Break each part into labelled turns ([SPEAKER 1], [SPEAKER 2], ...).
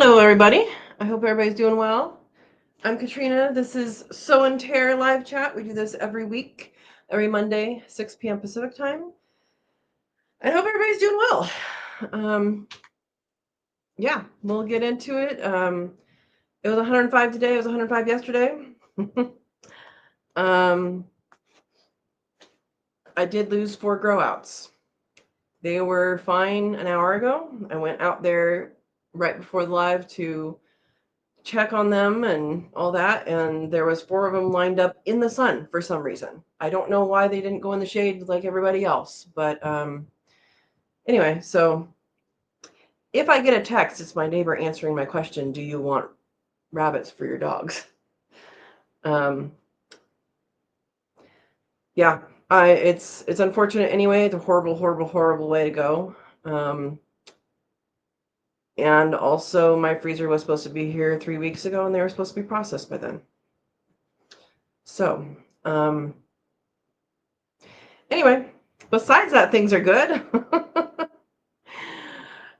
[SPEAKER 1] Hello, everybody. I hope everybody's doing well. I'm Katrina. This is Sow and Tare live chat. We do this every week, every Monday, 6 p.m. Pacific time. I hope everybody's doing well. Yeah, we'll get into it. It was 105 today. It was 105 yesterday. I did lose 4 grow outs. They were fine an hour ago. I went out there right before the live to check on them and all that, and there was 4 of them lined up in the sun for some reason. I don't know why they didn't go in the shade like everybody else, but anyway, so if I get a text, it's my neighbor answering my question, do you want rabbits for your dogs? Yeah, it's unfortunate anyway. It's a horrible way to go. And also my freezer was supposed to be here 3 weeks ago and they were supposed to be processed by then. So, anyway, besides that, things are good.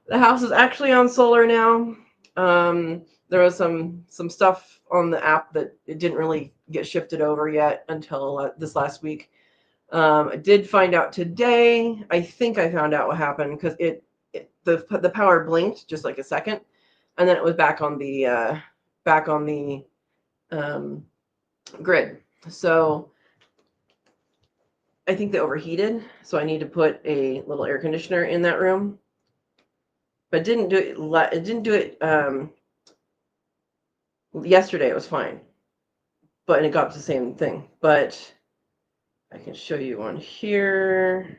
[SPEAKER 1] The house is actually on solar now. There was some stuff on the app that it didn't really get shifted over yet until this last week. I did find out today. I think I found out what happened because the power blinked just like a second, and then it was back on the grid. So I think they overheated. So I need to put a little air conditioner in that room. But it didn't do it yesterday. It was fine, but it got the same thing. But I can show you on here.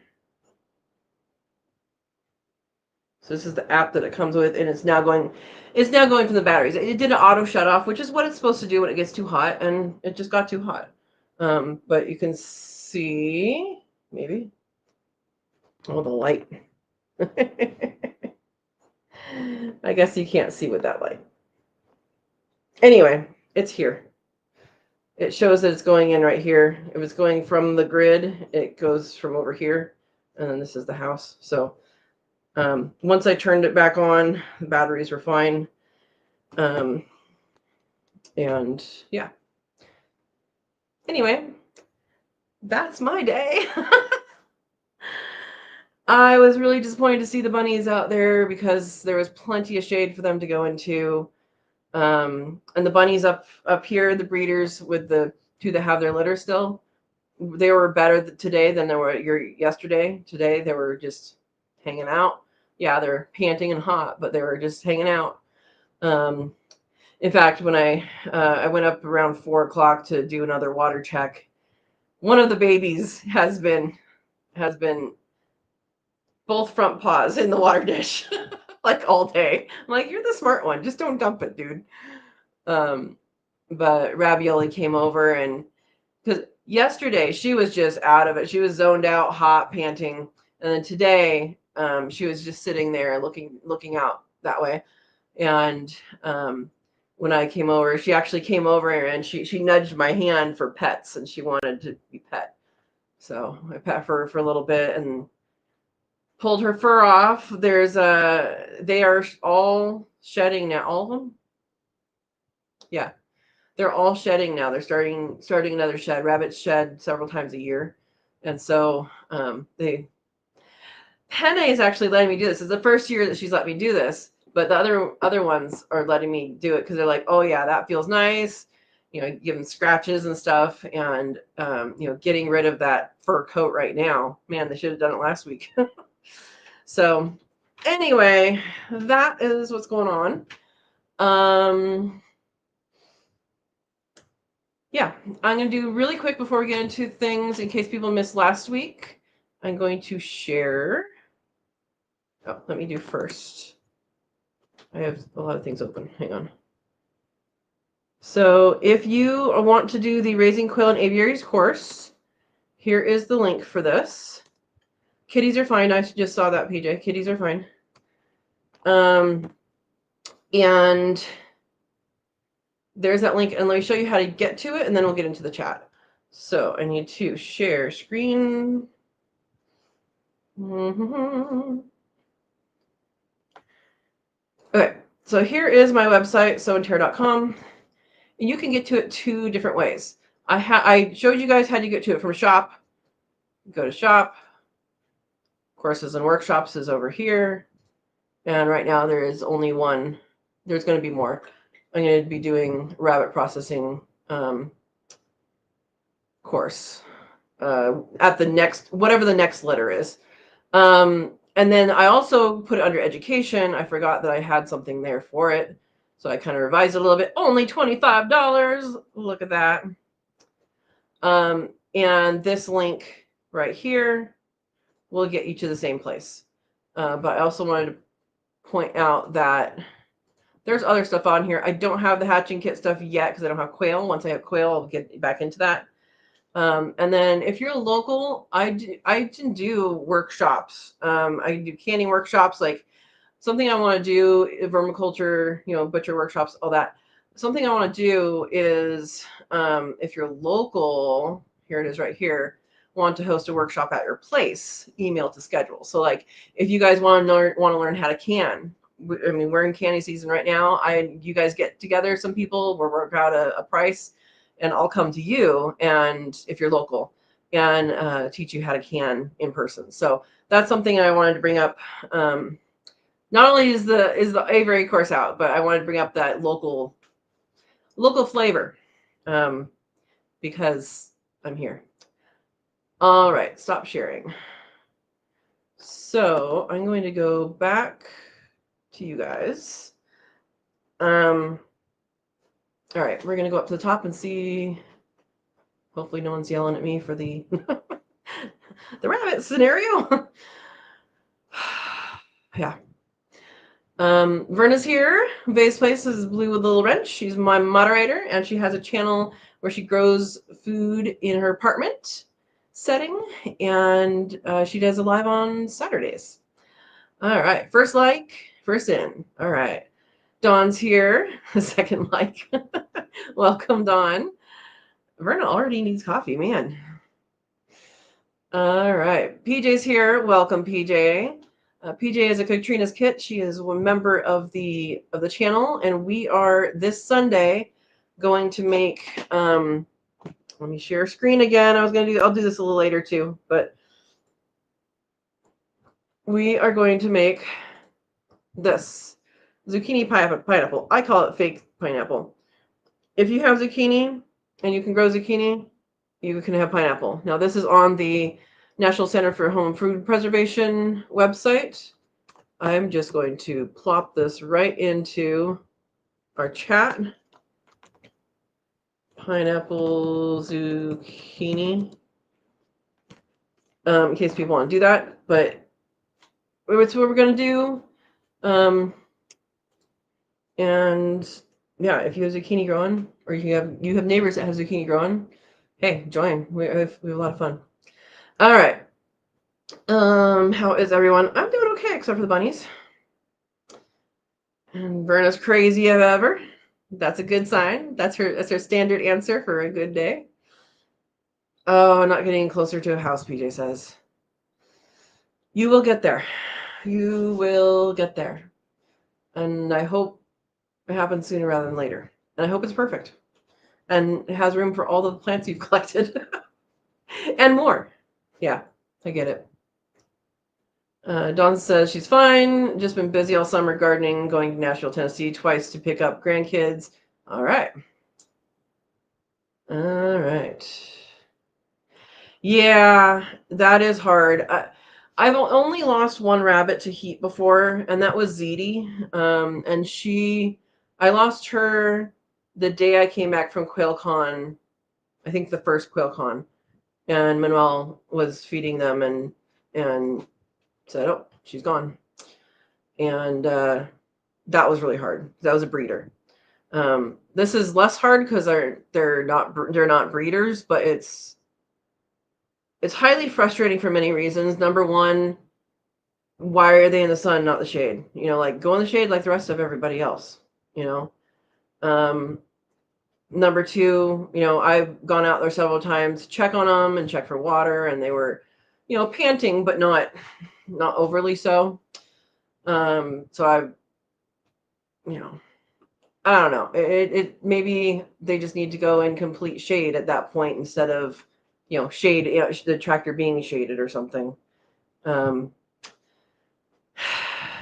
[SPEAKER 1] So this is the app that it comes with, and it's now going from the batteries. It did an auto shut off, which is what it's supposed to do when it gets too hot, and it just got too hot. But you can see maybe the light. I guess you can't see with that light. Anyway, it's here. It shows that it's going in right here. If it's going from the grid, it goes from over here, and then this is the house. So once I turned it back on, the batteries were fine. And yeah. Anyway, that's my day. I was really disappointed to see the bunnies out there because there was plenty of shade for them to go into. And the bunnies up here, the breeders with the two that have their litter still, they were better today than they were yesterday. Today they were just hanging out. Yeah, they're panting and hot, but they were just hanging out. In fact, when I went up around 4 o'clock to do another water check, one of the babies has been both front paws in the water dish like all day. I'm like, you're the smart one. Just don't dump it, dude. But Ravioli came over, and because yesterday she was just out of it. She was zoned out, hot, panting. And then today, she was just sitting there looking out that way. And when I came over, she actually came over and she nudged my hand for pets, and she wanted to be pet. So I pet her for a little bit and pulled her fur off. They are all shedding now. All of them? Yeah. They're all shedding now. They're starting another shed. Rabbits shed several times a year. And so Penne is actually letting me do this. It's the first year that she's let me do this, but the other ones are letting me do it because they're like, oh yeah, that feels nice. Give them scratches and stuff, and getting rid of that fur coat right now. Man, they should have done it last week. So anyway, that is what's going on. Yeah, I'm going to do really quick before we get into things in case people missed last week. I'm going to share. Oh, let me do first. I have a lot of things open. Hang on. So if you want to do the Raising Quail and Aviaries course, here is the link for this. Kitties are fine. I just saw that, PJ. Kitties are fine. And there's that link. And let me show you how to get to it, and then we'll get into the chat. So I need to share screen. Okay. So here is my website, sowanddtare.com. And you can get to it 2 different ways. I showed you guys how to get to it from shop. Go to shop. Courses and workshops is over here. And right now there is only one. There's going to be more. I'm going to be doing rabbit processing course at the next, whatever the next letter is. And then I also put it under education. I forgot that I had something there for it. So I kind of revised it a little bit. Only $25. Look at that. And this link right here will get you to the same place. But I also wanted to point out that there's other stuff on here. I don't have the hatching kit stuff yet because I don't have quail. Once I have quail, I'll get back into that. And then if you're local, I do workshops. I do canning workshops, like something I want to do, vermiculture, butcher workshops, all that. Something I want to do is, if you're local, here it is right here, want to host a workshop at your place, email to schedule. So like if you guys want to learn how to can, I mean, we're in canning season right now. You guys get together, some people, we'll work out a price, and I'll come to you, and if you're local, and teach you how to can in person. So that's something I wanted to bring up. Not only is the Aviary course out, but I wanted to bring up that local flavor, because I'm here. All right, stop sharing. So I'm going to go back to you guys. All right, we're going to go up to the top and see. Hopefully no one's yelling at me for the the rabbit scenario. Yeah. Verna's here. Vase Place is Blue with a Little Wrench. She's my moderator, and she has a channel where she grows food in her apartment setting, and she does a live on Saturdays. All right, first like, first in. All right, Dawn's here. Second like. Welcome, Dawn. Verna already needs coffee, man. All right, PJ's here. Welcome, PJ. PJ is a Katrina's Kit. She is one member of the channel, and we are this Sunday going to make. Let me share screen again. I'll do this a little later too, but we are going to make this zucchini pineapple. I call it fake pineapple. If you have zucchini and you can grow zucchini, you can have pineapple. Now this is on the National Center for Home Food Preservation website. I'm just going to plop this right into our chat. Pineapple zucchini. In case people want to do that, but it's what we're going to do. And yeah, if you have zucchini growing, or you have neighbors that have zucchini growing, hey, join. We have a lot of fun. All right. How is everyone? I'm doing okay, except for the bunnies. And Verna's crazy as ever. That's a good sign. That's her standard answer for a good day. Oh, not getting closer to a house, PJ says. You will get there. You will get there. And I hope it happens sooner rather than later. And I hope it's perfect. And it has room for all the plants you've collected. And more. Yeah, I get it. Dawn says she's fine. Just been busy all summer gardening, going to Nashville, Tennessee twice to pick up grandkids. All right. All right. Yeah, that is hard. I've only lost one rabbit to heat before, and that was Zeddy. And I lost her the day I came back from QuailCon, I think the first QuailCon, and Manuel was feeding them and said, "Oh, she's gone," and that was really hard. That was a breeder. This is less hard because they're not breeders, but it's highly frustrating for many reasons. Number one, why are they in the sun, not the shade? Like go in the shade like the rest of everybody else. Number two, I've gone out there several times to check on them and check for water, and they were, panting, but not overly so. So you know, I don't know. It maybe they just need to go in complete shade at that point instead of, shade, the tractor being shaded or something.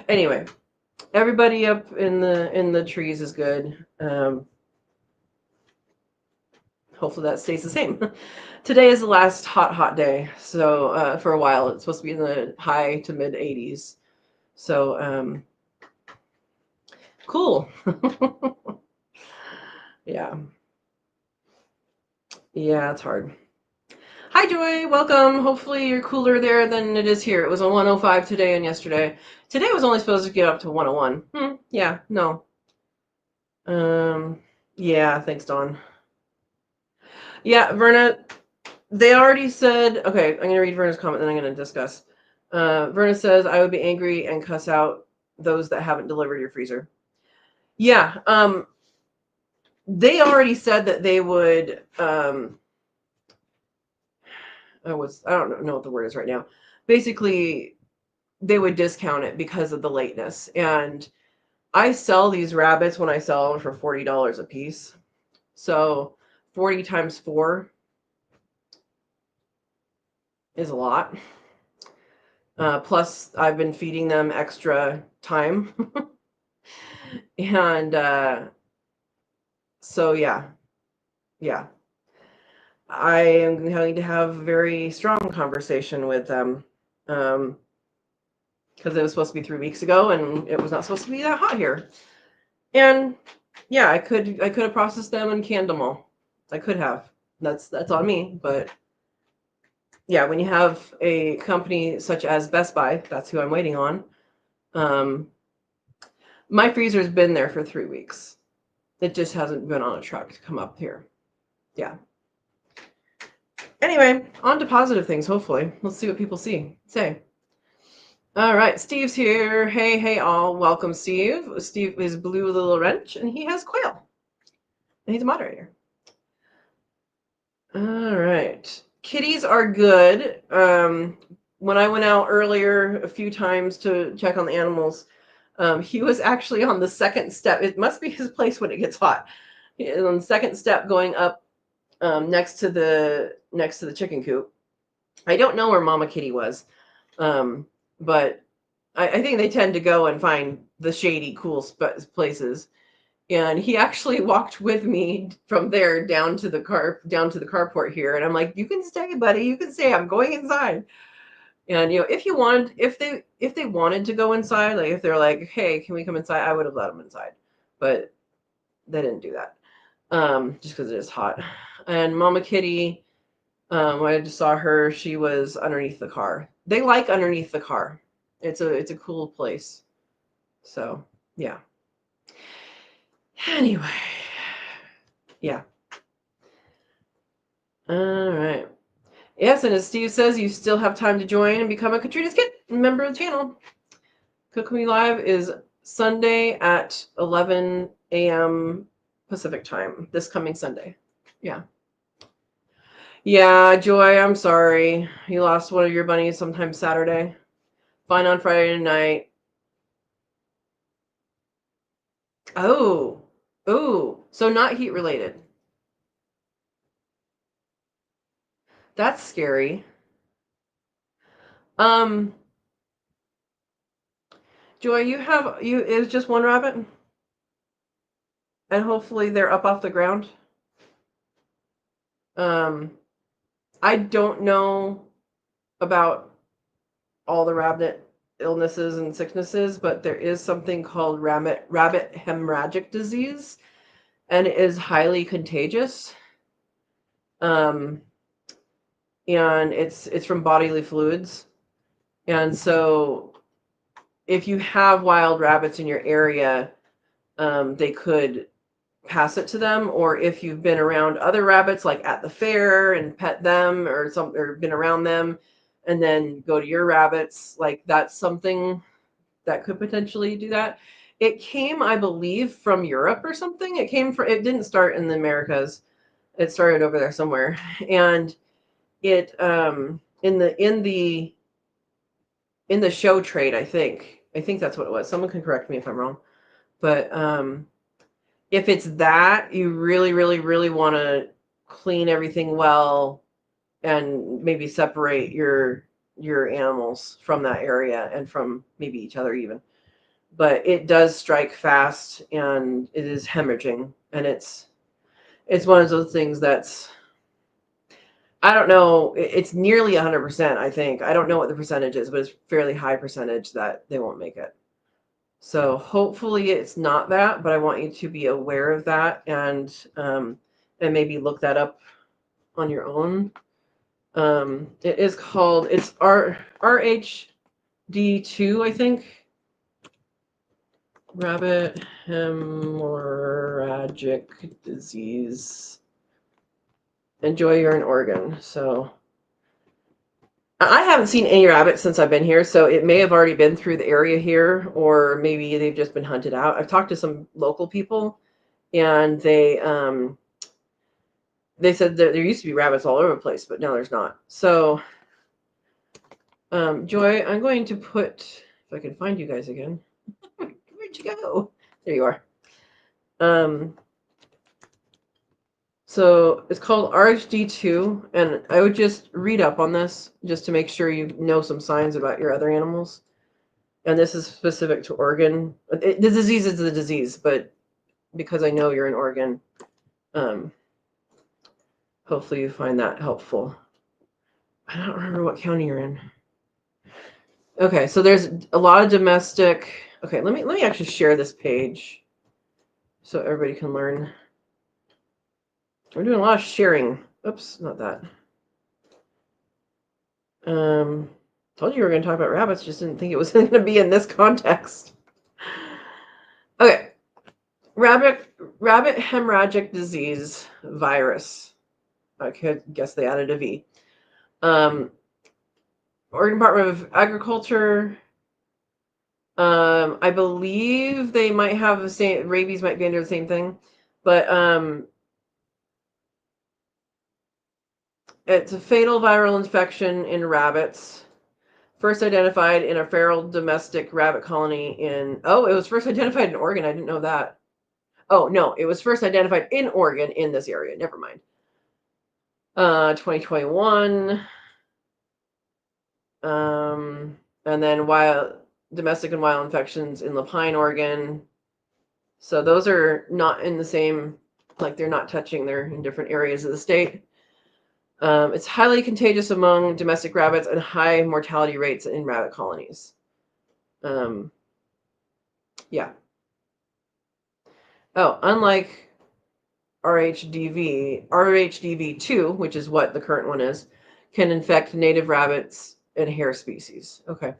[SPEAKER 1] Anyway, everybody up in the trees is good. Hopefully that stays the same. Today is the last hot day. So for a while, it's supposed to be in the high to mid 80s. So cool. Yeah. Yeah, it's hard. Hi, Joy. Welcome. Hopefully you're cooler there than it is here. It was on 105 today and yesterday. Today was only supposed to get up to 101. Yeah, no. Yeah, thanks, Dawn. Yeah, Verna, they already said, okay, I'm going to read Verna's comment, then I'm going to discuss. Verna says, I would be angry and cuss out those that haven't delivered your freezer. Yeah, they already said that they would, I don't know what the word is right now. Basically, they would discount it because of the lateness. And I sell these rabbits when I sell them for $40 a piece. So 40 times 4 is a lot. Plus, I've been feeding them extra time. And so, yeah. I am going to have a very strong conversation with them. Because it was supposed to be 3 weeks ago, and it was not supposed to be that hot here. And yeah, I could have processed them and canned them all. I could have. That's on me. But yeah, when you have a company such as Best Buy, that's who I'm waiting on. My freezer's been there for 3 weeks. It just hasn't been on a truck to come up here. Yeah. Anyway, on to positive things, hopefully. Let's see what people say. All right, Steve's here. Hey, all. Welcome, Steve. Steve is Blue Little Wrench, and he has quail. And he's a moderator. All right. Kitties are good. When I went out earlier a few times to check on the animals, he was actually on the second step. It must be his place when it gets hot. He is on the second step going up next to the chicken coop. I don't know where Mama Kitty was, but I think they tend to go and find the shady, cool places. And he actually walked with me from there down to the carport here. And I'm like, you can stay, buddy. You can stay. I'm going inside. And if they wanted to go inside, like if they're like, hey, can we come inside? I would have let them inside, but they didn't do that. Just because it is hot. And Mama Kitty, when I just saw her, she was underneath the car. They like underneath the car. It's a cool place. So yeah. Anyway, yeah. All right. Yes, and as Steve says, you still have time to join and become a Katrina's Kid, member of the channel. Cook Me Live is Sunday at 11 a.m. Pacific time, this coming Sunday. Yeah. Yeah, Joy, I'm sorry. You lost one of your bunnies sometime Saturday. Fine on Friday night. Oh. So not heat related. That's scary. Joy, is just one rabbit? And hopefully they're up off the ground. I don't know about all the rabbit illnesses and sicknesses, but there is something called rabbit hemorrhagic disease, and it is highly contagious. And it's from bodily fluids. And so if you have wild rabbits in your area, they could pass it to them, or if you've been around other rabbits like at the fair and pet them or been around them and then go to your rabbits, like that's something that could potentially do that. It came, I believe, from Europe or something. It didn't start in the Americas. It started over there somewhere. And it in the show trade, I think that's what it was. Someone can correct me if I'm wrong. But if it's that, you really, really, really want to clean everything well and maybe separate your animals from that area and from maybe each other even. But it does strike fast and it is hemorrhaging, and it's one of those things that's, I don't know, it's nearly 100%, I think. I don't know what the percentage is, but it's fairly high percentage that they won't make it. So hopefully it's not that, but I want you to be aware of that and maybe look that up on your own. It is called, it's RHD2, I think. Rabbit hemorrhagic disease. Enjoy, you're in Oregon. So I haven't seen any rabbits since I've been here, so it may have already been through the area here, or maybe they've just been hunted out. I've talked to some local people, and they said that there used to be rabbits all over the place, but now there's not. So, Joy, I'm going to put, if I can find you guys again. Where'd you go? There you are. So it's called RHD2, and I would just read up on this just to make sure you know some signs about your other animals. And this is specific to Oregon. The disease is the disease, but because I know you're in Oregon, hopefully you find that helpful. I don't remember what county you're in. Okay, so there's a lot of domestic. Okay, let me actually share this page so everybody can learn. We're doing a lot of sharing. Oops, not that. Told you we were going to talk about rabbits, just didn't think it was going to be in this context. Okay. Rabbit hemorrhagic disease virus. I could guess they added a V. Oregon Department of Agriculture. I believe they might have the same, rabies might be under the same thing, but it's a fatal viral infection in rabbits. First identified in a feral domestic rabbit colony it was first identified in Oregon. I didn't know that. Oh, no, it was first identified in Oregon in this area. Never mind. 2021. And then domestic and wild infections in Lapine, Oregon. So those are not in the same, like they're not touching, they're in different areas of the state. It's highly contagious among domestic rabbits and high mortality rates in rabbit colonies. Yeah. Oh, unlike RHDV2, which is what the current one is, can infect native rabbits and hare species. Okay.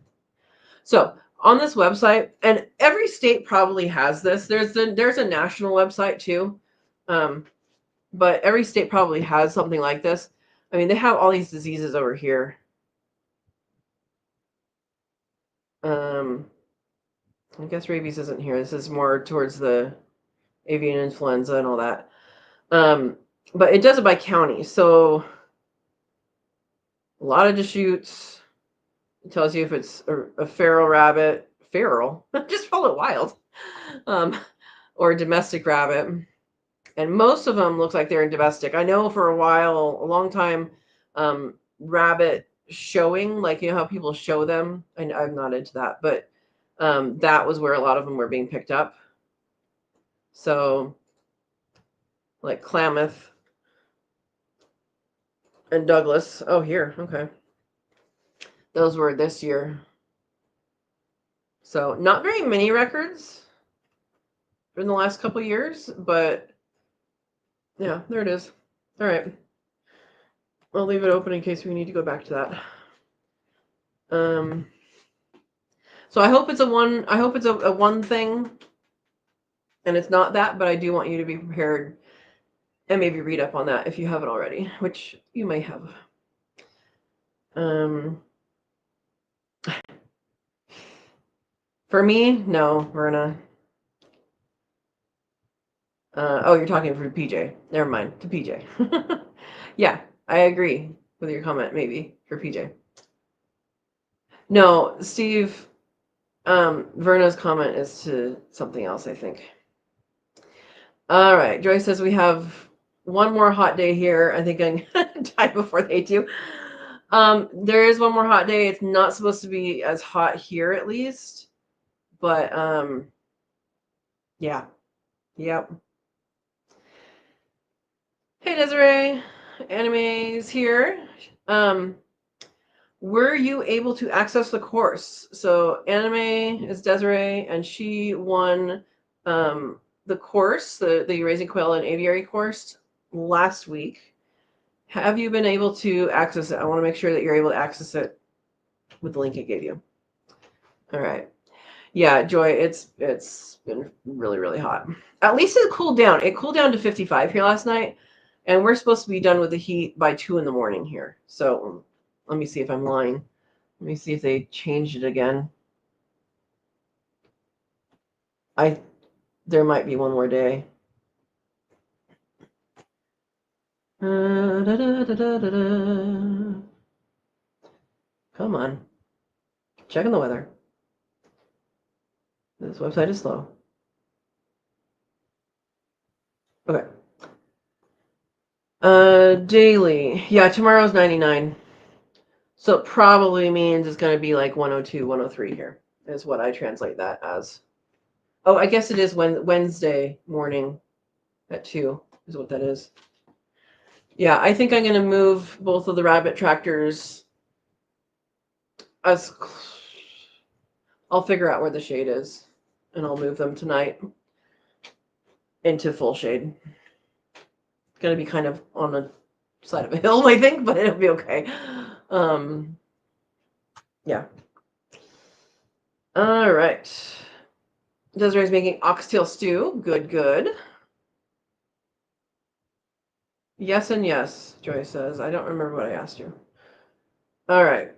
[SPEAKER 1] So on this website, and every state probably has this. There's a national website too, but every state probably has something like this. I mean, they have all these diseases over here. I guess rabies isn't here. This is more towards the avian influenza and all that. But it does it by county. So a lot of Deschutes. It tells you if it's a feral rabbit, just call it wild, or a domestic rabbit. And most of them look like they're in domestic. I know for a long time, rabbit showing, like, you know how people show them. I'm not into that, but that was where a lot of them were being picked up. So, like Klamath and Douglas. Oh, here, okay. Those were this year. So not very many records in the last couple of years, but yeah, there it is. All right. I'll leave it open in case we need to go back to that. So I hope it's a one thing, and it's not that, but I do want you to be prepared and maybe read up on that if you haven't already, which you may have. For me, no, Verna. Oh, you're talking for PJ. Never mind, to PJ. Yeah, I agree with your comment, maybe, for PJ. No, Steve, Verna's comment is to something else, I think. All right. Joyce says we have one more hot day here. I think I'm gonna die before they do. There is one more hot day. It's not supposed to be as hot here, at least, but yeah, yep. Hey, Desiree, Anime's here. Were you able to access the course? So Anime is Desiree, and she won the course, the Raising Quail and Aviary course last week. Have you been able to access it? I want to make sure that you're able to access it with the link I gave you. All right. Yeah, Joy, it's been really, really hot. At least it cooled down. It cooled down to 55 here last night, and we're supposed to be done with the heat by 2 in the morning here. So let me see if I'm lying. Let me see if they changed it again. There might be one more day. Come on. Checking the weather. This website is slow. Okay. Daily. Yeah, tomorrow's 99. So it probably means it's going to be like 102, 103 here, is what I translate that as. Oh, I guess it is Wednesday morning at 2 is what that is. Yeah, I think I'm going to move both of the rabbit tractors as. I'll figure out where the shade is, and I'll move them tonight into full shade. It's going to be kind of on the side of a hill, I think, but it'll be okay. Yeah. All right. Desiree's making oxtail stew. Good, good. Yes and yes, Joy says. I don't remember what I asked you. All right.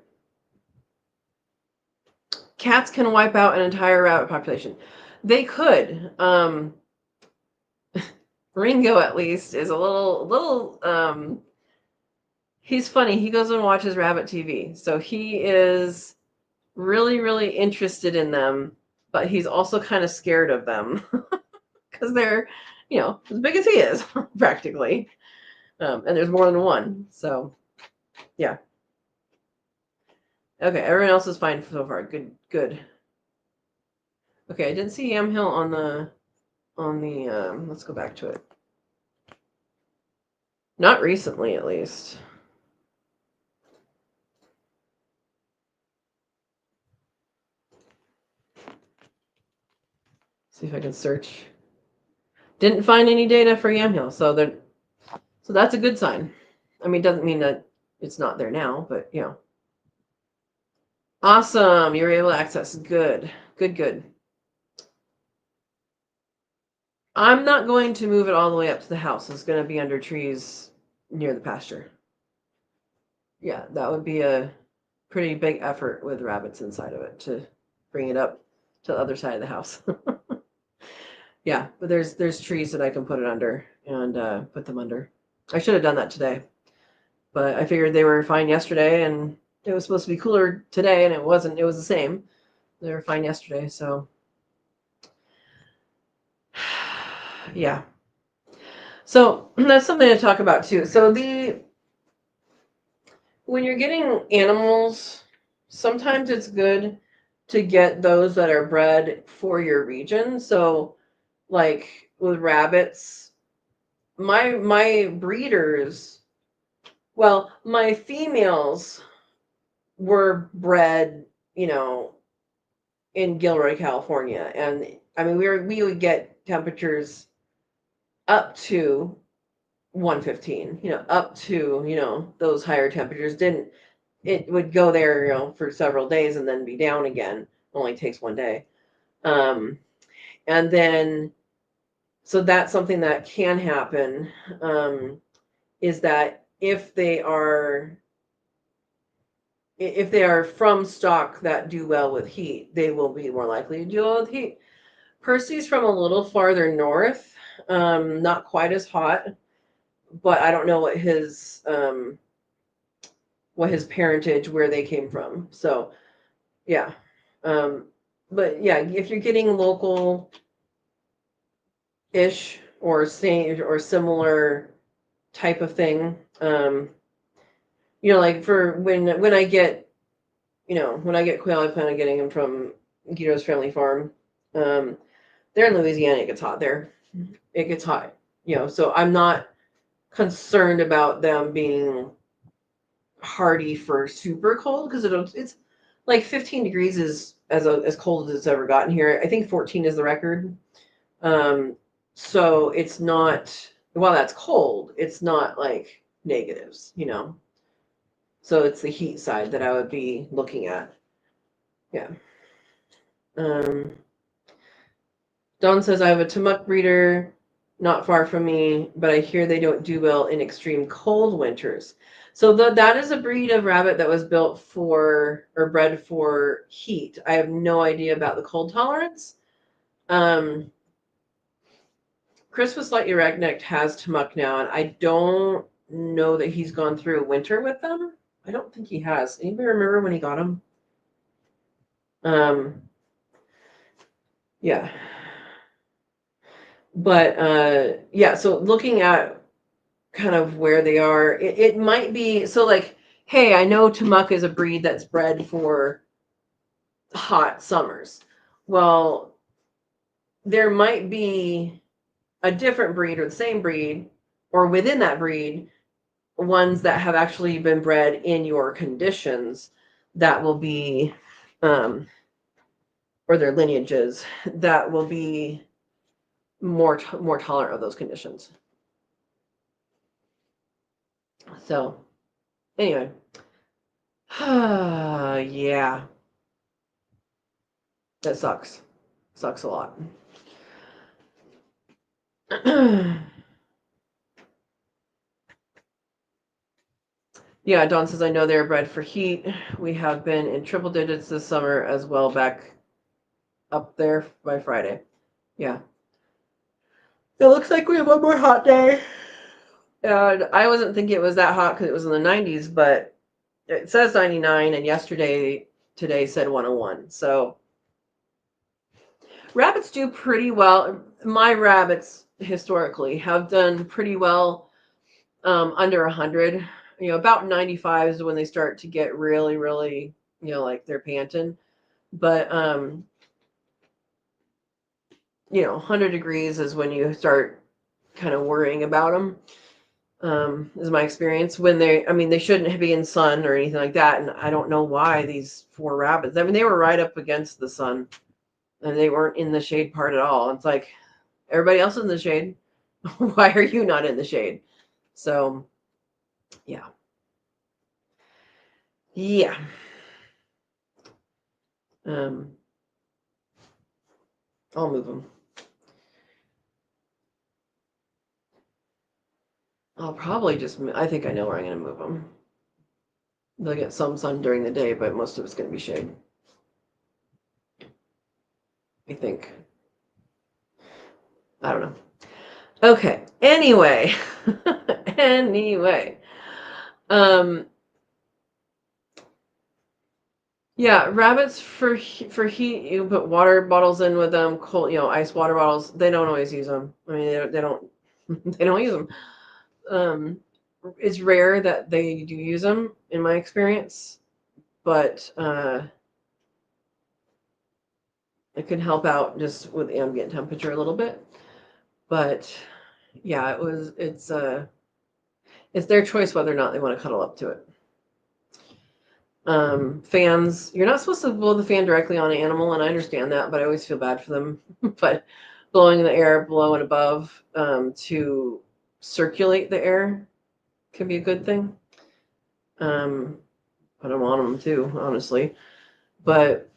[SPEAKER 1] Cats can wipe out an entire rabbit population. They could. Ringo, at least, is a little. He's funny. He goes and watches rabbit TV, so he is really, really interested in them, but he's also kind of scared of them because they're, as big as he is, practically. And there's more than one. So, yeah. Okay, everyone else is fine so far. Good, good. Okay, I didn't see Yamhill on the let's go back to it. Not recently, at least. See if I can search. Didn't find any data for Yamhill, so that's a good sign. I mean, it doesn't mean that it's not there now, but Awesome. You're able to access. Good. Good, good. I'm not going to move it all the way up to the house. It's going to be under trees near the pasture. Yeah, that would be a pretty big effort with rabbits inside of it to bring it up to the other side of the house. Yeah, but there's trees that I can put it under and put them under. I should have done that today, but I figured they were fine yesterday, and it was supposed to be cooler today, and it wasn't. It was the same. They were fine yesterday, so yeah. So that's something to talk about too. So when you're getting animals, sometimes it's good to get those that are bred for your region. So like with rabbits, my breeders, well, my females were bred, in Gilroy, California. And I mean we would get temperatures up to 115, up to, those higher temperatures. It would go there, for several days and then be down again. Only takes one day. And then, so that's something that can happen, is that if they are from stock that do well with heat, they will be more likely to do well with heat. Percy's from a little farther north, not quite as hot, but I don't know what his parentage, where they came from. So, yeah. But yeah, if you're getting local-ish or same or similar type of thing, like for when I get, when I get quail, I plan on getting them from Guido's Family Farm. They're in Louisiana. It gets hot there. It gets hot, so I'm not concerned about them being hardy for super cold because it's like 15 degrees is as cold as it's ever gotten here. I think 14 is the record. So it's not, while that's cold, it's not like negatives, So it's the heat side that I would be looking at. Yeah. Dawn says, I have a Tamuk breeder not far from me, but I hear they don't do well in extreme cold winters. So that is a breed of rabbit that was built for or bred for heat. I have no idea about the cold tolerance. Christmas Light Erectneck has Tamuk now, and I don't know that he's gone through a winter with them. I don't think he has. Anybody remember when he got him? Yeah. But yeah, so looking at kind of where they are, it might be so like, hey, I know Tamuk is a breed that's bred for hot summers. Well, there might be a different breed or the same breed, or within that breed, ones that have actually been bred in your conditions that will be, or their lineages that will be more tolerant of those conditions. So anyway, yeah, that sucks a lot. Yeah, Dawn says, I know they're bred for heat. We have been in triple digits this summer as well, back up there by Friday. Yeah. It looks like we have one more hot day. And I wasn't thinking it was that hot because it was in the 90s, but it says 99, and today said 101. So rabbits do pretty well. My rabbits historically have done pretty well under 100. About 95 is when they start to get really, really, like they're panting. But 100 degrees is when you start kind of worrying about them. Is my experience. When they shouldn't be in sun or anything like that. And I don't know why these 4 rabbits, they were right up against the sun and they weren't in the shade part at all. It's like, everybody else is in the shade. Why are you not in the shade? So, yeah. Yeah. I'll move them. I'll probably I think I know where I'm going to move them. They'll get some sun during the day, but most of it's going to be shade. I think. I don't know. Okay. Anyway. Yeah, rabbits for heat, you put water bottles in with them, cold, ice water bottles. They don't always use them. I mean, they don't they don't use them. It's rare that they do use them in my experience, but it can help out just with ambient temperature a little bit. But yeah, it's their choice whether or not they want to cuddle up to it. Fans, you're not supposed to blow the fan directly on an animal, and I understand that, but I always feel bad for them. But blowing in the air below and above to circulate the air can be a good thing. I don't want them to, honestly. But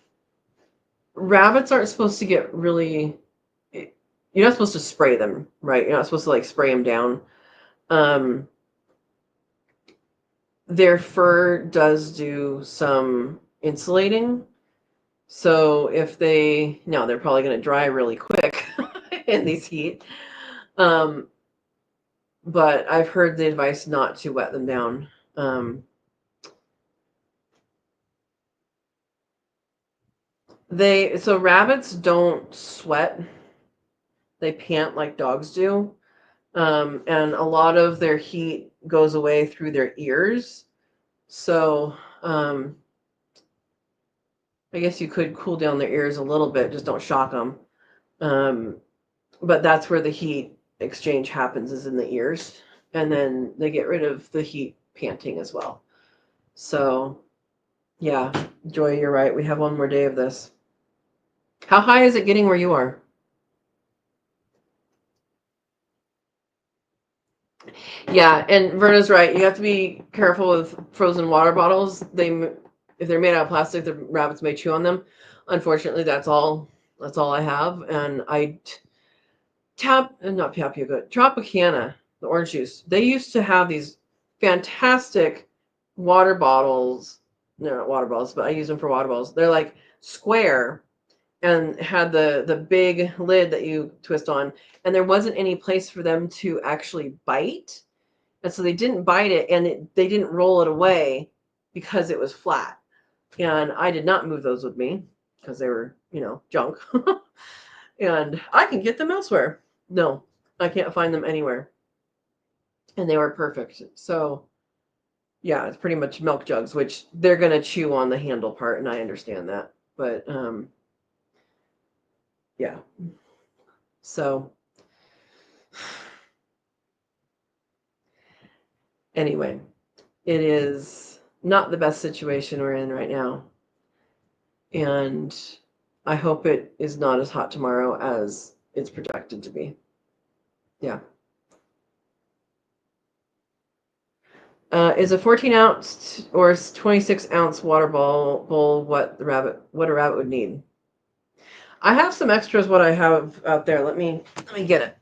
[SPEAKER 1] rabbits aren't supposed to get really, you're not supposed to spray them, right? You're not supposed to like spray them down. Their fur does do some insulating. So if they're probably going to dry really quick in these heat. But I've heard the advice not to wet them down. So rabbits don't sweat. They pant like dogs do. And a lot of their heat goes away through their ears. So I guess you could cool down their ears a little bit, just don't shock them. But that's where the heat exchange happens, is in the ears. And then they get rid of the heat panting as well. So yeah, Joy, you're right. We have one more day of this. How high is it getting where you are? Yeah, and Verna's right. You have to be careful with frozen water bottles. If they're made out of plastic, the rabbits may chew on them. Unfortunately, that's all. That's all I have. And not tapioca, Tropicana, the orange juice. They used to have these fantastic water bottles. No, not water bottles, but I use them for water bottles. They're like square and had the big lid that you twist on, and there wasn't any place for them to actually bite. And so they didn't bite it, and they didn't roll it away because it was flat. And I did not move those with me because they were, junk. And I can get them elsewhere. No, I can't find them anywhere. And they were perfect. So, yeah, it's pretty much milk jugs, which they're going to chew on the handle part, and I understand that. But, yeah. So, anyway, it is not the best situation we're in right now. And I hope it is not as hot tomorrow as it's projected to be. Yeah. Is a 14 ounce or 26 ounce water bowl what a rabbit would need? I have some extras. What I have out there. Let me get it.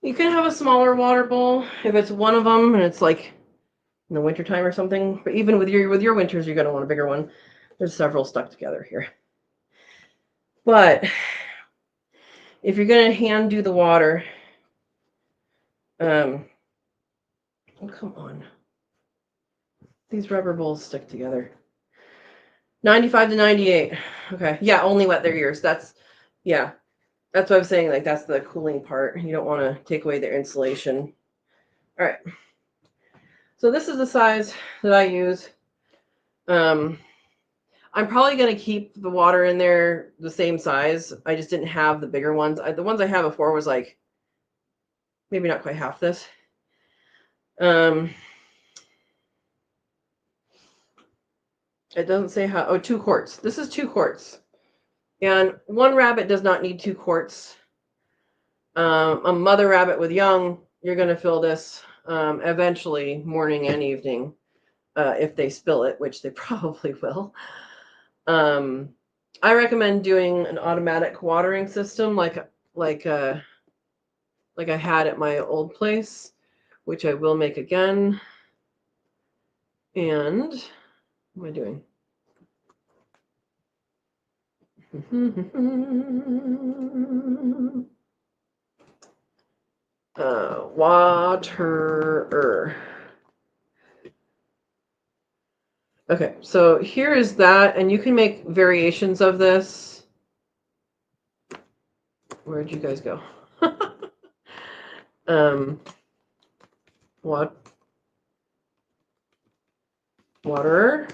[SPEAKER 1] You can have a smaller water bowl if it's one of them, and it's like in the wintertime or something. But even with your winters, you're gonna want a bigger one. There's several stuck together here. But if you're gonna hand do the water, oh come on, these rubber bowls stick together. 95 to 98. Okay, yeah, only wet their ears. Yeah, that's what I'm saying. Like that's the cooling part. You don't want to take away their insulation. All right. So this is the size that I use. I'm probably going to keep the water in there the same size. I just didn't have the bigger ones. The ones I had before was like maybe not quite half this. It doesn't say how. Oh, 2 quarts. This is 2 quarts. And one rabbit does not need 2 quarts. A mother rabbit with young, you're going to fill this eventually morning and evening if they spill it, which they probably will. I recommend doing an automatic watering system like I had at my old place, which I will make again. And what am I doing? Water. Okay, so here is that, and you can make variations of this. Where'd you guys go? What? Water.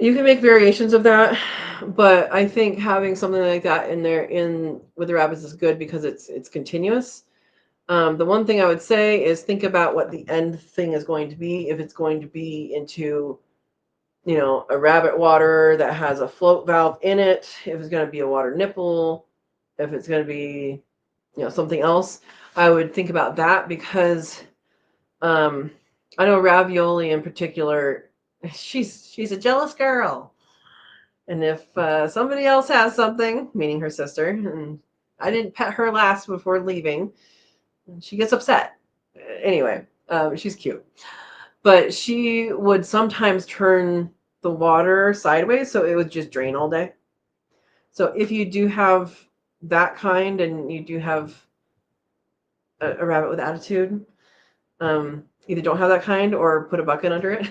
[SPEAKER 1] You can make variations of that, but I think having something like that in there with the rabbits is good because it's continuous. The one thing I would say is think about what the end thing is going to be. If it's going to be into, a rabbit water that has a float valve in it, if it's going to be a water nipple, if it's going to be, something else, I would think about that, because I know Ravioli in particular, she's a jealous girl. And if somebody else has something, meaning her sister, and I didn't pet her last before leaving, she gets upset. Anyway, she's cute. But she would sometimes turn the water sideways so it would just drain all day. So if you do have that kind, and you do have a rabbit with attitude, either don't have that kind or put a bucket under it.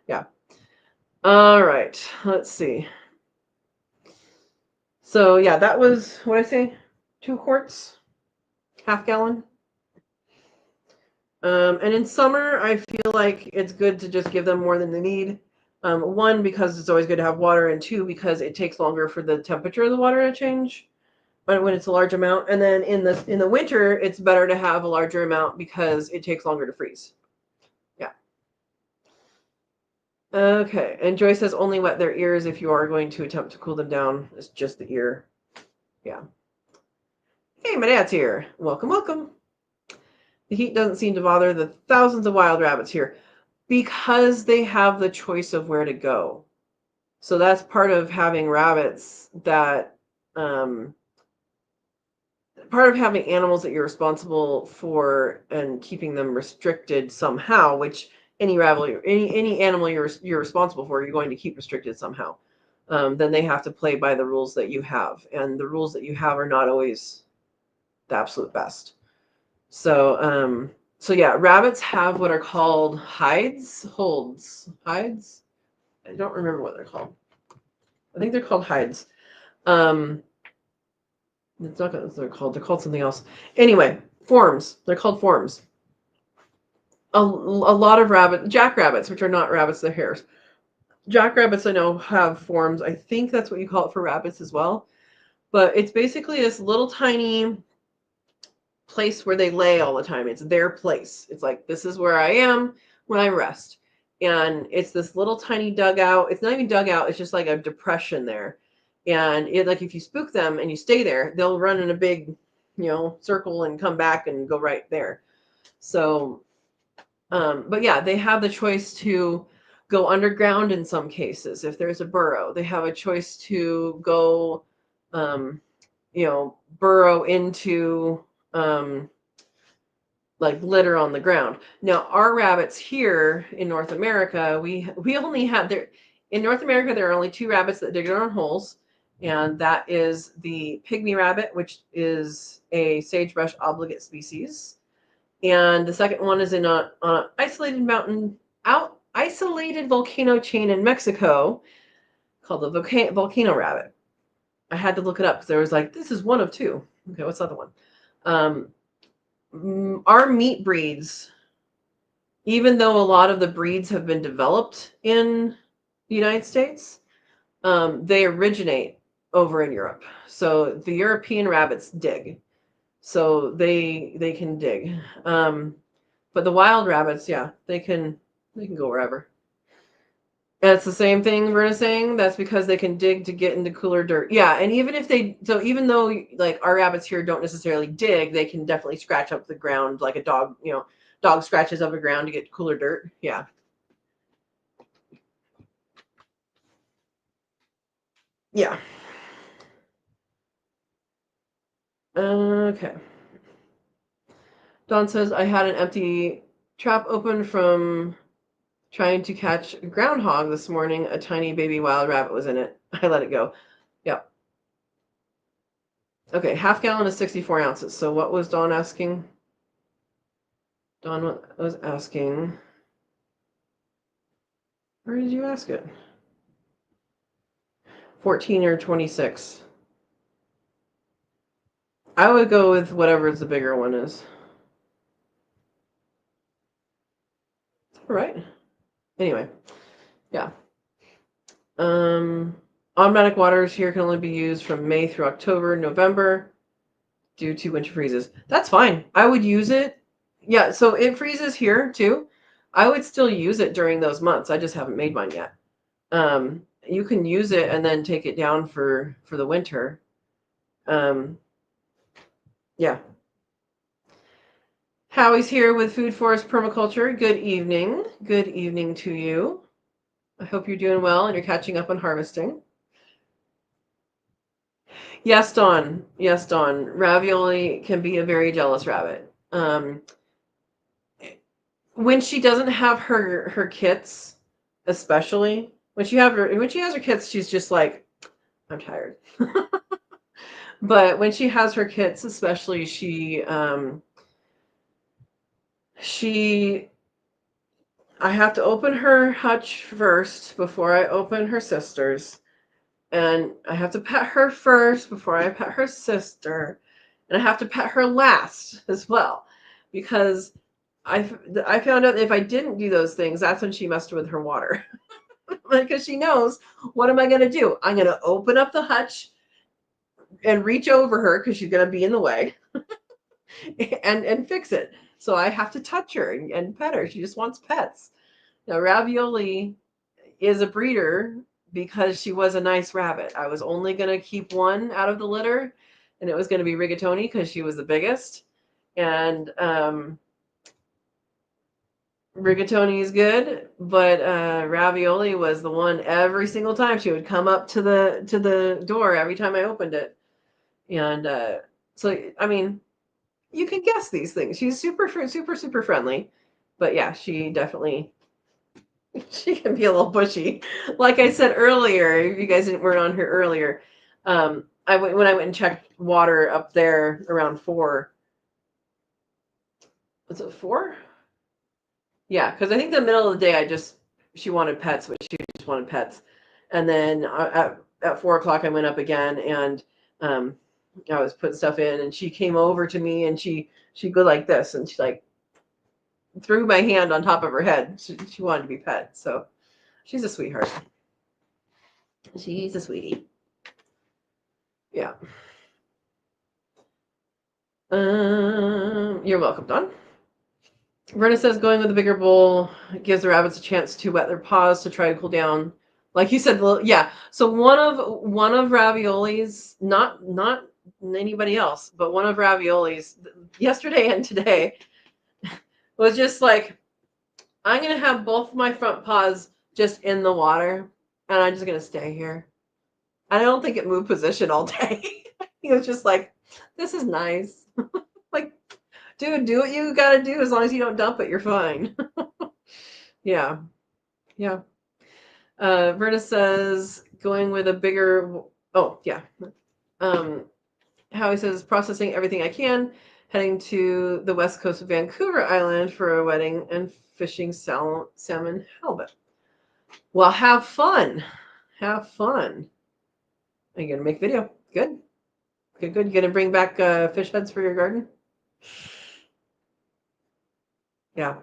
[SPEAKER 1] Yeah. All right. Let's see. So yeah, that was, what did I say? 2 quarts, half gallon. And in summer, I feel like it's good to just give them more than they need. One, because it's always good to have water, and two, because it takes longer for the temperature of the water to change when it's a large amount. And then in the winter, it's better to have a larger amount because it takes longer to freeze. Yeah. Okay. And Joy says only wet their ears if you are going to attempt to cool them down. It's just the ear. Yeah. Hey, my dad's here. Welcome, welcome. The heat doesn't seem to bother the thousands of wild rabbits here because they have the choice of where to go. So that's part of having rabbits, that part of having animals that you're responsible for and keeping them restricted somehow, which any rabbit, any animal you're responsible for, you're going to keep restricted somehow. Then they have to play by the rules that you have, and the rules that you have are not always the absolute best. So yeah, rabbits have what are called hides. I don't remember what they're called. I think they're called hides. It's not what they're called. They're called something else. Anyway, forms. They're called forms. A lot of jackrabbits, which are not rabbits, they're hares. Jackrabbits, I know, have forms. I think that's what you call it for rabbits as well. But it's basically this little tiny place where they lay all the time. It's their place. It's like, this is where I am when I rest. And it's this little tiny dugout. It's not even dugout. It's just like a depression there. And like, if you spook them and you stay there, they'll run in a big, circle and come back and go right there. So, but yeah, they have the choice to go underground in some cases. If there's a burrow, they have a choice to go, burrow into, like litter on the ground. Now, our rabbits here in North America, we only had in North America, there are only 2 rabbits that dig their own holes. And that is the pygmy rabbit, which is a sagebrush obligate species. And the second one is in an isolated volcano chain in Mexico called the volcano rabbit. I had to look it up because there was like, this is one of 2. Okay, what's the other one? Our meat breeds, even though a lot of the breeds have been developed in the United States, they originate over in Europe. So the European rabbits dig. So they can dig. But the wild rabbits, yeah, they can go wherever. And it's the same thing Verna's saying. That's because they can dig to get into cooler dirt. Yeah, and even though like our rabbits here don't necessarily dig, they can definitely scratch up the ground like a dog. Dog scratches up the ground to get cooler dirt. Yeah. Yeah. Okay. Don says, I had an empty trap open from trying to catch a groundhog this morning. A tiny baby wild rabbit was in it. I let it go. Yep. Okay, half gallon is 64 ounces. So what was Dawn asking? Dawn was asking, where did you ask it? 14 or 26? I would go with whatever the bigger one is. All right. Anyway, yeah. Automatic waters here can only be used from May through October, November, due to winter freezes. That's fine. I would use it. Yeah, so it freezes here too. I would still use it during those months. I just haven't made mine yet. You can use it and then take it down for the winter. Yeah. Howie's here with Food Forest Permaculture. Good evening. Good evening to you. I hope you're doing well and you're catching up on harvesting. Yes, Dawn. Yes, Dawn. Ravioli can be a very jealous rabbit. When she doesn't have her kits, especially when she has her kits, she's just like, I'm tired. But when she has her kits, especially, she I have to open her hutch first before I open her sister's. And I have to pet her first before I pet her sister. And I have to pet her last as well. Because I found out if I didn't do those things, that's when she messed with her water. Because she knows, what am I going to do? I'm going to open up the hutch and reach over her because she's going to be in the way and fix it. So I have to touch her and pet her. She just wants pets. Now, Ravioli is a breeder because she was a nice rabbit. I was only going to keep one out of the litter, and it was going to be Rigatoni because she was the biggest. And Rigatoni is good, but Ravioli was the one every single time. She would come up to the door every time I opened it. And so, I mean, you can guess these things. She's super, super, super friendly. But yeah, she definitely she can be a little bushy. Like I said earlier, if you guys weren't on here earlier, when I went and checked water up there around 4. Was it 4? Yeah, because I think the middle of the day she wanted pets, but she just wanted pets. And then at 4 o'clock I went up again and I was putting stuff in, and she came over to me and she'd go like this, and she like threw my hand on top of her head. She wanted to be pet, so she's a sweetheart. She's a sweetie. Yeah. You're welcome, Don. Verna says going with a bigger bowl gives the rabbits a chance to wet their paws to try to cool down. Like you said, yeah. So one of Ravioli's, not anybody else, but one of Ravioli's yesterday and today was just like, I'm gonna have both my front paws just in the water, and I'm just gonna stay here. And I don't think it moved position all day. He was just like, this is nice. Like, dude, do what you gotta do. As long as you don't dump it, you're fine. Yeah. Yeah. Verna says going with a bigger. Oh, yeah. Howie says processing everything I can, heading to the west coast of Vancouver Island for a wedding and fishing salmon halibut. Well, have fun. Have fun. Are you gonna make video? Good. Good. You gonna bring back fish heads for your garden? Yeah.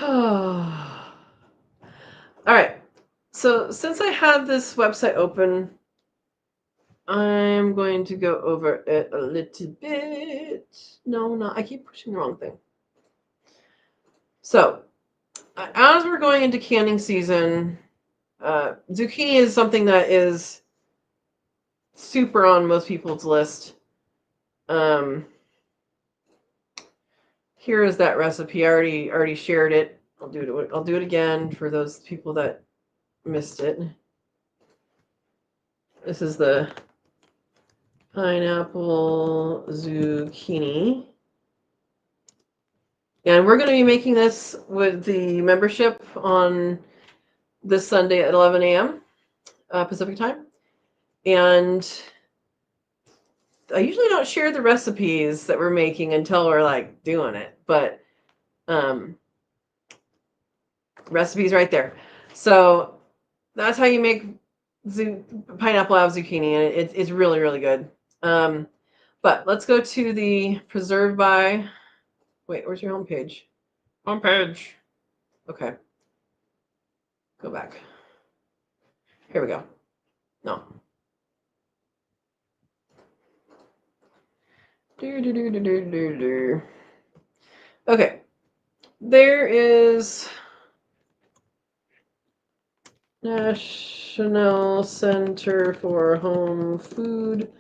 [SPEAKER 1] All right. So since I have this website open, I'm going to go over it a little bit. No, I keep pushing the wrong thing. So as we're going into canning season, zucchini is something that is super on most people's list. Here is that recipe. I already shared it. I'll do it again for those people that missed it. This is the pineapple zucchini. And we're going to be making this with the membership on this Sunday at 11 a.m. Pacific time. And I usually don't share the recipes that we're making until we're like doing it, but recipes right there. So that's how you make pineapple out of zucchini, and it's really, really good. But let's go to the preserved by. Wait, where's your homepage? Homepage. Okay. Go back. Here we go. No. Okay. There is National Center for Home Food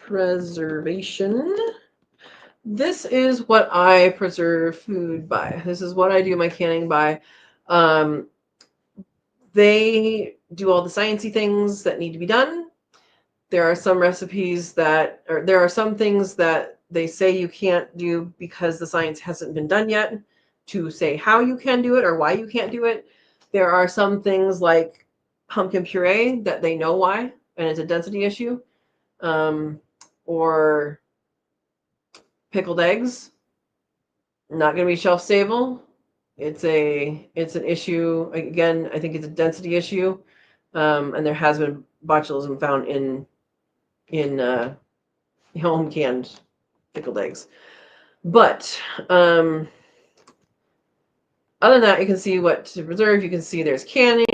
[SPEAKER 1] preservation. This is what I preserve food by. This is what I do my canning by. They do all the sciencey things that need to be done. There are some recipes that, or there are some things that they say you can't do because the science hasn't been done yet to say how you can do it or why you can't do it. There are some things like pumpkin puree that they know why, and it's a density issue. Or pickled eggs, not going to be shelf stable. It's an issue. Again, I think it's a density issue, and there has been botulism found in home canned pickled eggs. But other than that, you can see what to preserve. You can see there's canning,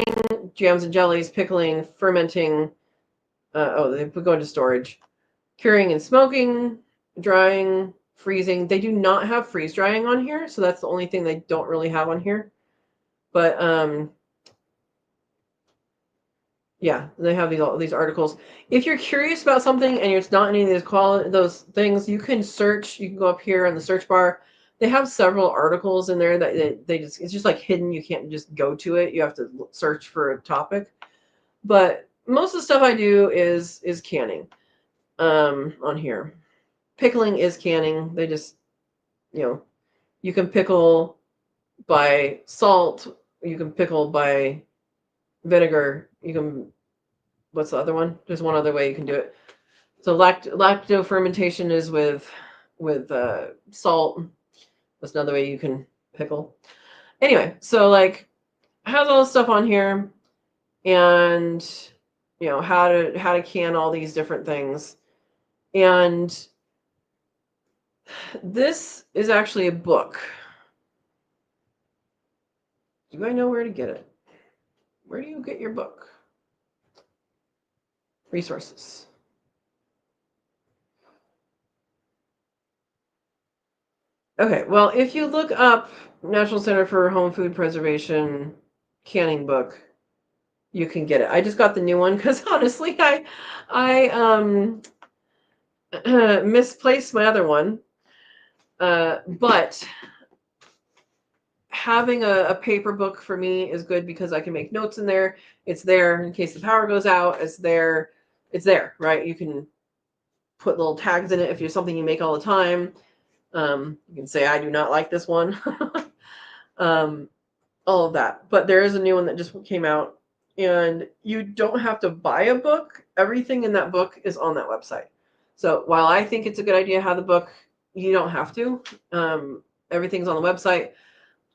[SPEAKER 1] jams and jellies, pickling, fermenting. They go into storage, curing and smoking, drying, freezing. They do not have freeze drying on here, so that's the only thing they don't really have on here. But yeah, they have these articles. If you're curious about something and it's not any of those things, you can search. You can go up here on the search bar. They have several articles in there that they just, it's just like hidden. You can't just go to it. You have to search for a topic. But most of the stuff I do is canning on here. Pickling is canning. They just, you can pickle by salt. You can pickle by vinegar. You can, what's the other one? There's one other way you can do it. So lacto fermentation is with salt. That's another way you can pickle. Anyway, so like has all this stuff on here, and how to can all these different things. And this is actually a book. Do I know where to get it? Where do you get your book? Resources. Okay, well, if you look up National Center for Home Food Preservation canning book, you can get it. I just got the new one because honestly, I misplaced my other one. But having a paper book for me is good because I can make notes in there. It's there in case the power goes out. It's there, right? You can put little tags in it if you're something you make all the time. You can say, I do not like this one. All of that. But there is a new one that just came out, and you don't have to buy a book. Everything in that book is on that website. So while I think it's a good idea to have the book, you don't have to. Everything's on the website.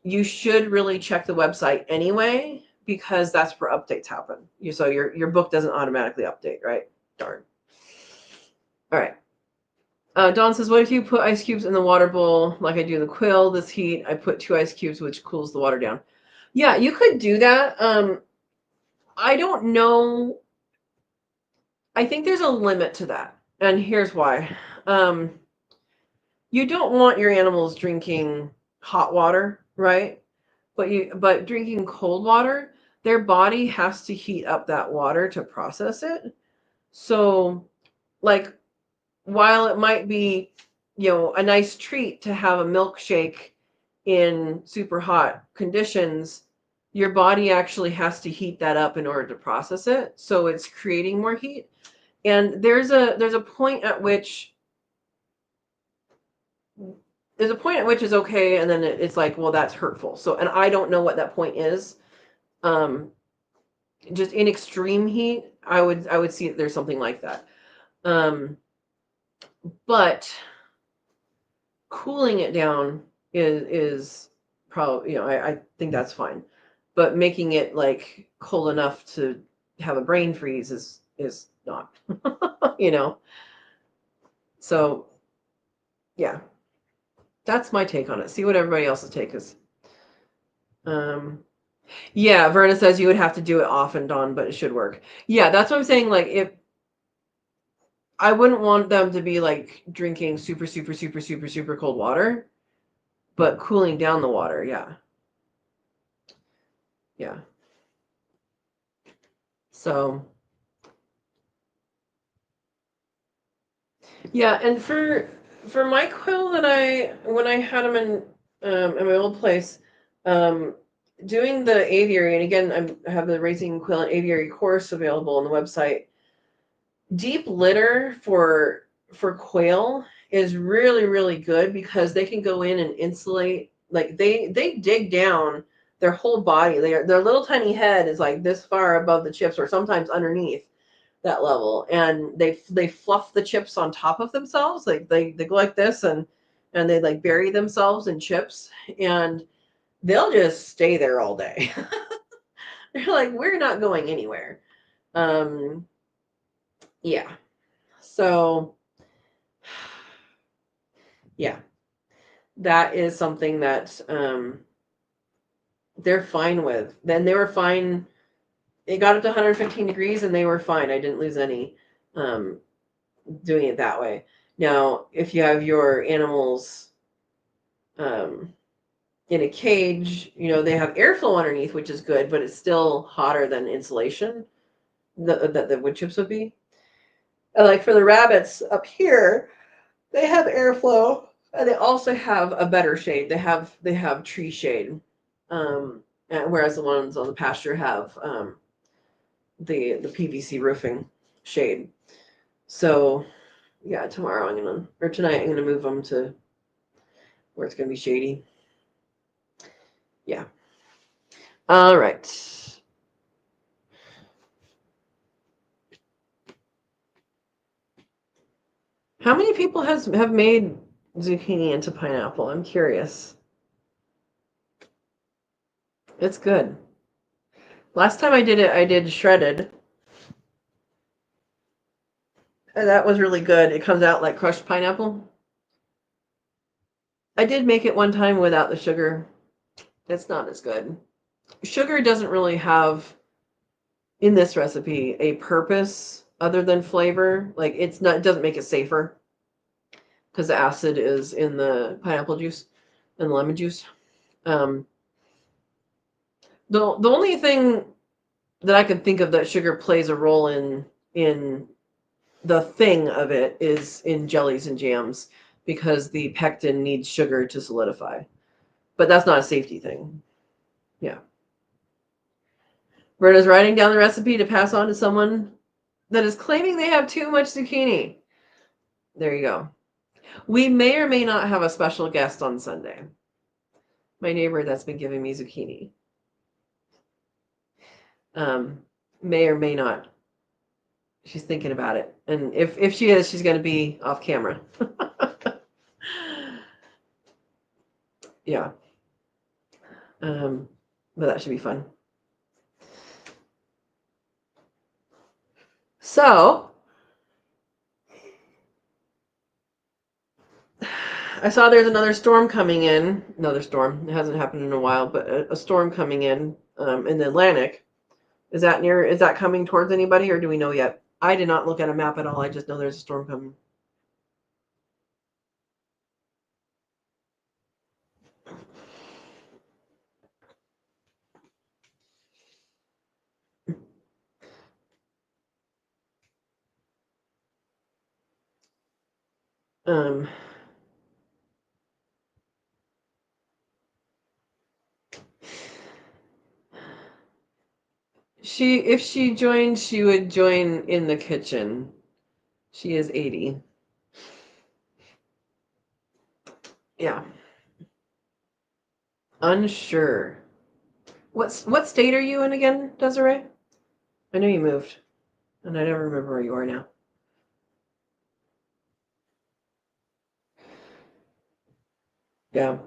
[SPEAKER 1] You should really check the website anyway, because that's where updates happen. So your book doesn't automatically update, right? Darn. All right. Dawn says, what if you put ice cubes in the water bowl like I do in the quail? This heat, I put 2 ice cubes, which cools the water down. Yeah, you could do that. I don't know. I think there's a limit to that. And here's why. You don't want your animals drinking hot water, right? But drinking cold water, their body has to heat up that water to process it. So, like, while it might be, a nice treat to have a milkshake in super hot conditions, your body actually has to heat that up in order to process it. So it's creating more heat. And there's a point at which is okay, and then it's like, well, that's hurtful. So, and I don't know what that point is. Just in extreme heat, I would see that there's something like that. But cooling it down is probably, I think that's fine. But making it like cold enough to have a brain freeze is not, So yeah, that's my take on it. See what everybody else's take is. Yeah, Verna says you would have to do it often, Dawn, but it should work. Yeah, that's what I'm saying. Like, if I wouldn't want them to be like drinking super, super, super, super, super cold water, but cooling down the water. Yeah. Yeah. So, Yeah, and for my quail that when I had them in my old place, um, doing the aviary, and again I have the raising quail and aviary course available on the website. Deep litter for quail is really really good because they can go in and insulate. Like they dig down their whole body. Their little tiny head is like this far above the chips, or sometimes underneath that level, and they fluff the chips on top of themselves. Like they go like this, and they like bury themselves in chips, and they'll just stay there all day. They're like, we're not going anywhere. um yeah, so yeah, that is something that they're fine with. Then they were fine. It got up to 115 degrees and they were fine. I didn't lose any um doing it that way. Now if you have your animals um in a cage, they have airflow underneath, which is good, but it's still hotter than insulation that the wood chips would be. And like for the rabbits up here, they have airflow, and they also have a better shade. They have tree shade, and whereas the ones on the pasture have the PVC roofing shade. So yeah, tonight I'm gonna move them to where it's gonna be shady. Yeah. All right. How many people have made zucchini into pineapple? I'm curious. It's good. Last time I did it, I did shredded, and that was really good. It comes out like crushed pineapple. I did make it one time without the sugar. It's not as good. Sugar doesn't really have, in this recipe, a purpose other than flavor. Like it doesn't make it safer because the acid is in the pineapple juice and the lemon juice. Um, the only thing that I can think of that sugar plays a role in the thing of it is in jellies and jams, because the pectin needs sugar to solidify. But that's not a safety thing. Yeah. Berta's writing down the recipe to pass on to someone that is claiming they have too much zucchini. There you go. We may or may not have a special guest on Sunday. My neighbor that's been giving me zucchini. Um, may or may not. She's thinking about it. And if she is, she's going to be off camera. Yeah. But that should be fun. So, I saw there's another storm coming in. Another storm. It hasn't happened in a while, but a storm coming in the Atlantic. Is that coming towards anybody, or do we know yet? I did not look at a map at all. I just know there's a storm coming. Um, if she joined, she would join in the kitchen. She is 80. Yeah. Unsure. What state are you in again, Desiree? I know you moved, and I never remember where you are now. Yeah.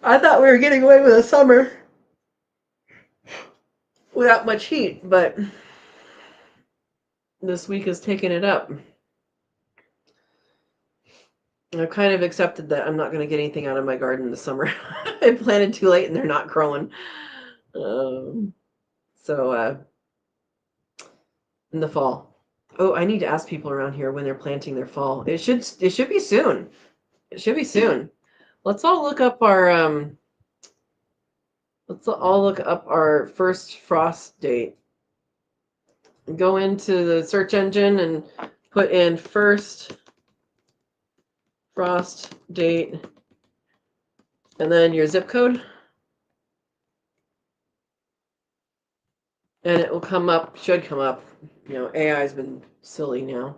[SPEAKER 1] I thought we were getting away with a summer without much heat, but this week is taking it up. I've kind of accepted that I'm not going to get anything out of my garden this summer. I planted too late and they're not growing. Um, so in the fall. Oh, I need to ask people around here when they're planting their fall. It should be soon. It should be soon. Let's all look up our first frost date. Go into the search engine and put in first frost date and then your zip code. And it will come up, should come up. You know, AI's been silly now.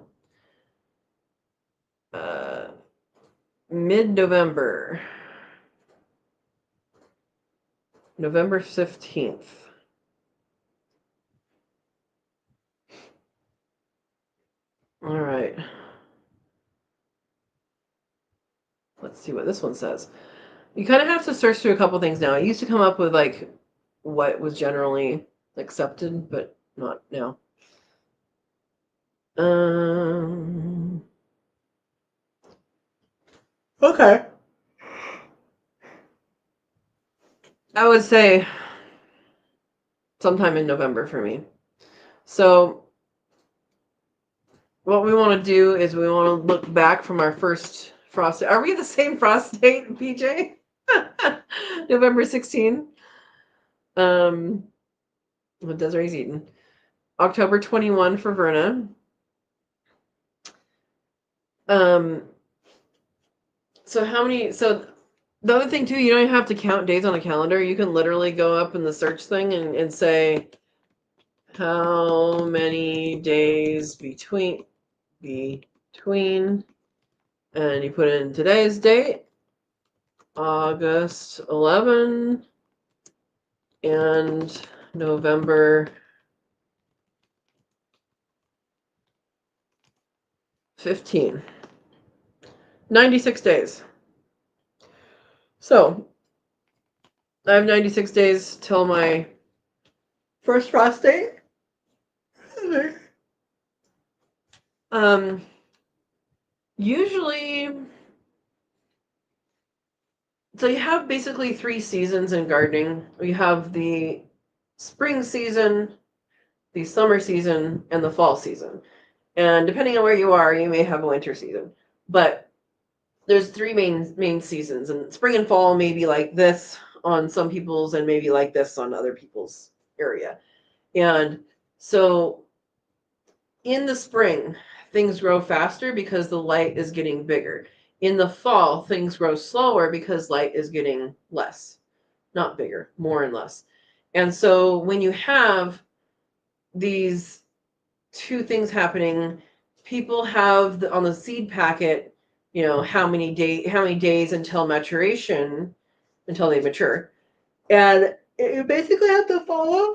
[SPEAKER 1] Mid-November. November 15th. All right. Let's see what this one says. You kind of have to search through a couple things now. It used to come up with like what was generally accepted, but not now. Okay. I would say sometime in November for me. So what we want to do is we want to look back from our first frost. Are we the same frost date, PJ? November 16. What Desiree's eating. October 21 for Verna. So how many? So the other thing too, you don't have to count days on a calendar. You can literally go up in the search thing and say how many days between, and you put in today's date, August 11, and November 15. 96 days. So I have 96 days till my first frost date. Usually, so you have basically 3 seasons in gardening. You have the spring season, the summer season, and the fall season. And depending on where you are, you may have a winter season. But there's 3 main seasons, and spring and fall may be like this on some people's and maybe like this on other people's area. And so in the spring, things grow faster because the light is getting bigger. In the fall, things grow slower because light is getting less, not bigger, more and less. And so when you have these 2 things happening, people have on the seed packet, you know, how many days until maturation, until they mature. And you basically have to follow,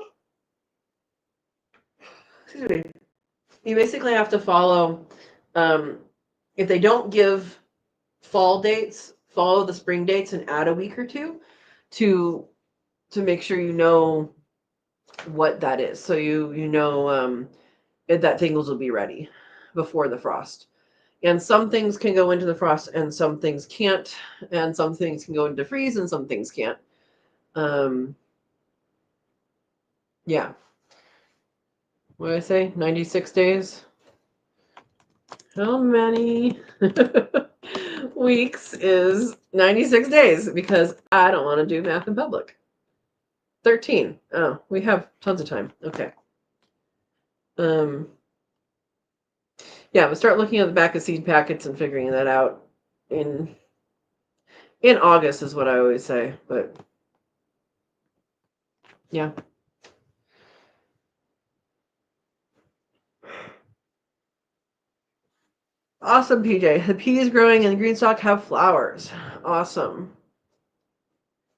[SPEAKER 1] excuse me, you basically have to follow, if they don't give fall dates, follow the spring dates and add a week or 2 to make sure you know what that is. So you know that things will be ready before the frost. And some things can go into the frost and some things can't, and some things can go into freeze and some things can't. Yeah. What did I say? 96 days? How many weeks is 96 days? Because I don't want to do math in public. 13. Oh, we have tons of time. Okay. Yeah, but start looking at the back of seed packets and figuring that out in August is what I always say. But yeah. Awesome, PJ. The peas growing in the green stalk have flowers. Awesome.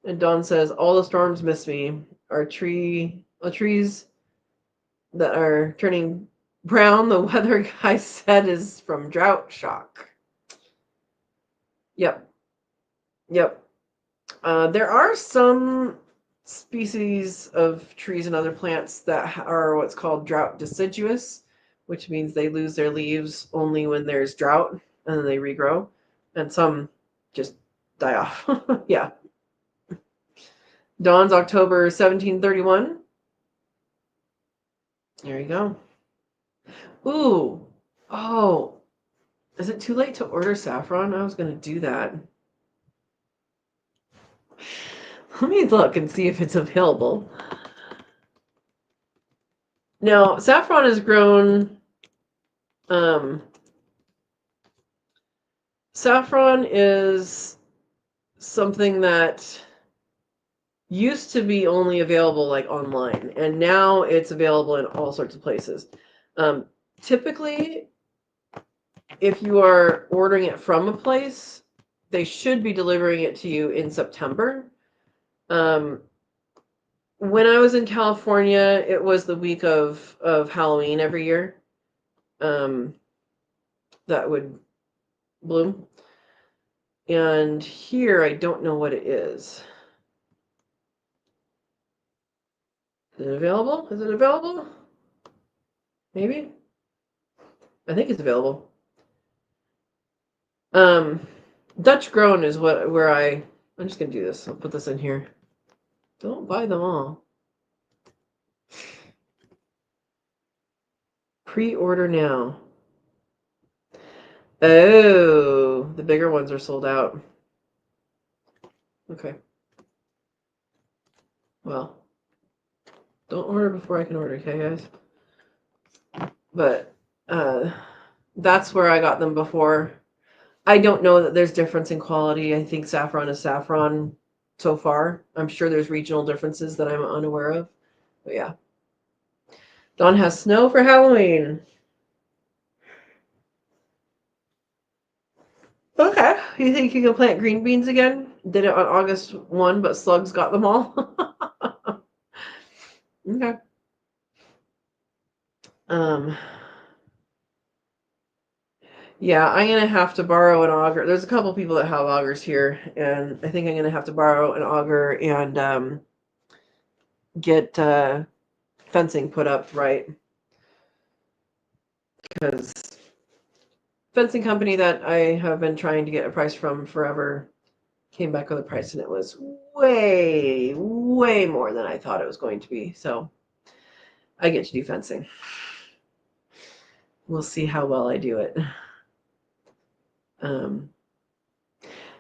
[SPEAKER 1] And Dawn says, all the storms miss me. Our trees that are turning brown, the weather guy said is from drought shock. Yep. There are some species of trees and other plants that are what's called drought deciduous, which means they lose their leaves only when there's drought and then they regrow. And some just die off. Yeah. Dawn's October 1731. There you go. Ooh. Oh. Is it too late to order saffron? I was going to do that. Let me look and see if it's available. Now, saffron is grown Saffron is something that used to be only available like online, and now it's available in all sorts of places. Typically, if you are ordering it from a place, they should be delivering it to you in September. When I was in California, it was the week of Halloween every year. That would bloom. And here, I don't know what it is. Is it available? Is it available? Maybe? I think it's available. Dutch grown is where I'm just gonna do this. I'll put this in here. Don't buy them all. Pre-order now. Oh, the bigger ones are sold out. Okay. Well, don't order before I can order, okay, guys? But that's where I got them before. I don't know that there's difference in quality. I think saffron is saffron so far. I'm sure there's regional differences that I'm unaware of. But yeah. Dawn has snow for Halloween. Okay. You think you can plant green beans again? Did it on August 1, but slugs got them all? Okay. Yeah, I'm gonna have to borrow an auger. There's a couple people that have augers here, and I think I'm gonna have to borrow an auger and get fencing put up right, because fencing company that I have been trying to get a price from forever came back with a price, and it was way, way more than I thought it was going to be. So I get to do fencing. We'll see how well I do it.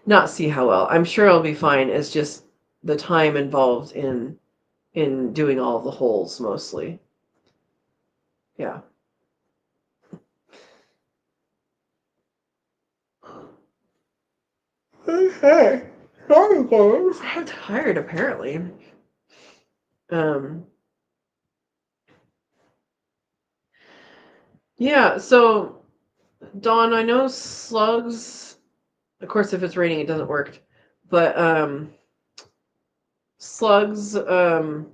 [SPEAKER 1] Not see how well. I'm sure I'll be fine. It's just the time involved in doing all of the holes mostly. Yeah. Okay. Sorry, guys. I'm tired apparently. Yeah, so Dawn, I know slugs, of course if it's raining it doesn't work. But slugs, you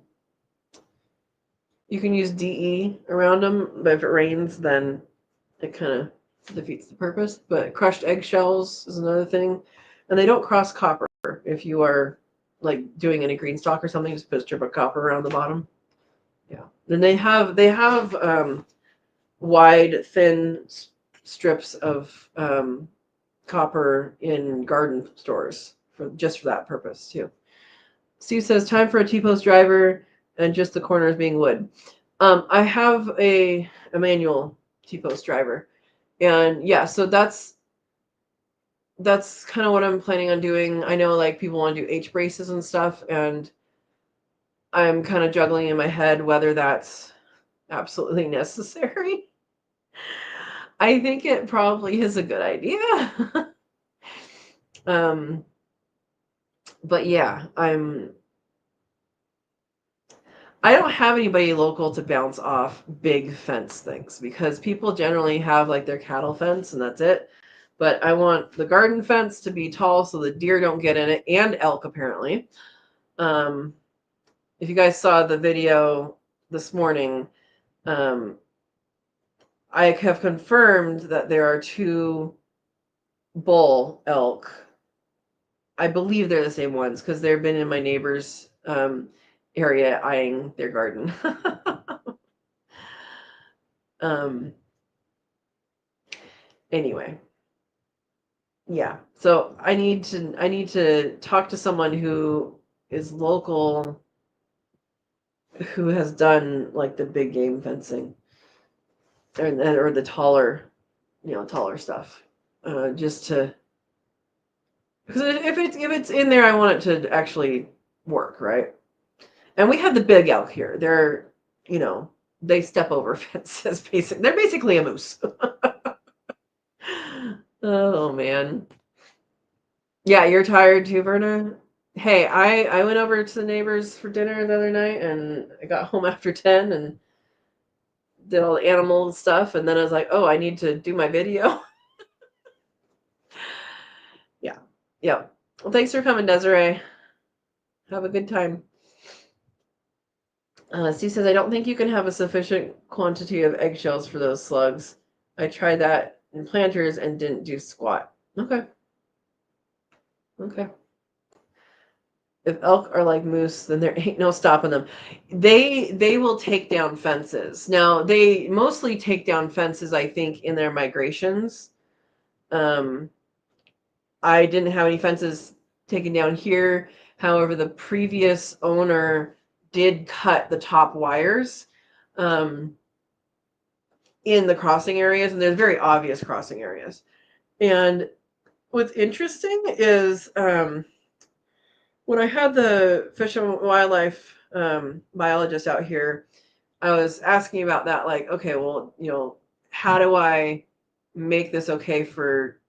[SPEAKER 1] can use DE around them, but if it rains then it kind of defeats the purpose. But crushed eggshells is another thing. And they don't cross copper. If you are like doing any green stock or something, just put a strip of copper around the bottom. Yeah. Then they have wide, thin strips of copper in garden stores for that purpose too. Steve says, time for a T-post driver and just the corners being wood. I have a manual T-post driver. And yeah, so that's kind of what I'm planning on doing. I know like people want to do H braces and stuff, and I'm kind of juggling in my head whether that's absolutely necessary. I think it probably is a good idea. But yeah, I don't have anybody local to bounce off big fence things, because people generally have like their cattle fence and that's it. But I want the garden fence to be tall so the deer don't get in it, and elk apparently. If you guys saw the video this morning, I have confirmed that there are 2 bull elk. I believe they're the same ones because they've been in my neighbor's area eyeing their garden. Anyway, yeah. So I need to talk to someone who is local, who has done like the big game fencing or the taller stuff, just to, because if it's in there, I want it to actually work, right? And we have the big elk here. They're, they step over fences. They're basically a moose. Oh man. Yeah, you're tired too, Verna? Hey, I went over to the neighbors for dinner the other night and I got home after 10 and did all the animal stuff and then I was like, "Oh, I need to do my video." Yeah. Yeah. Well, thanks for coming, Desiree. Have a good time. Steve says, I don't think you can have a sufficient quantity of eggshells for those slugs. I tried that in planters and didn't do squat. Okay. Okay. If elk are like moose, then there ain't no stopping them. They will take down fences. Now they mostly take down fences, I think, in their migrations. Um, I didn't have any fences taken down here. However, the previous owner did cut the top wires in the crossing areas, and there's very obvious crossing areas. And what's interesting is when I had the fish and wildlife biologist out here, I was asking about that, like, okay, well, how do I make this okay for,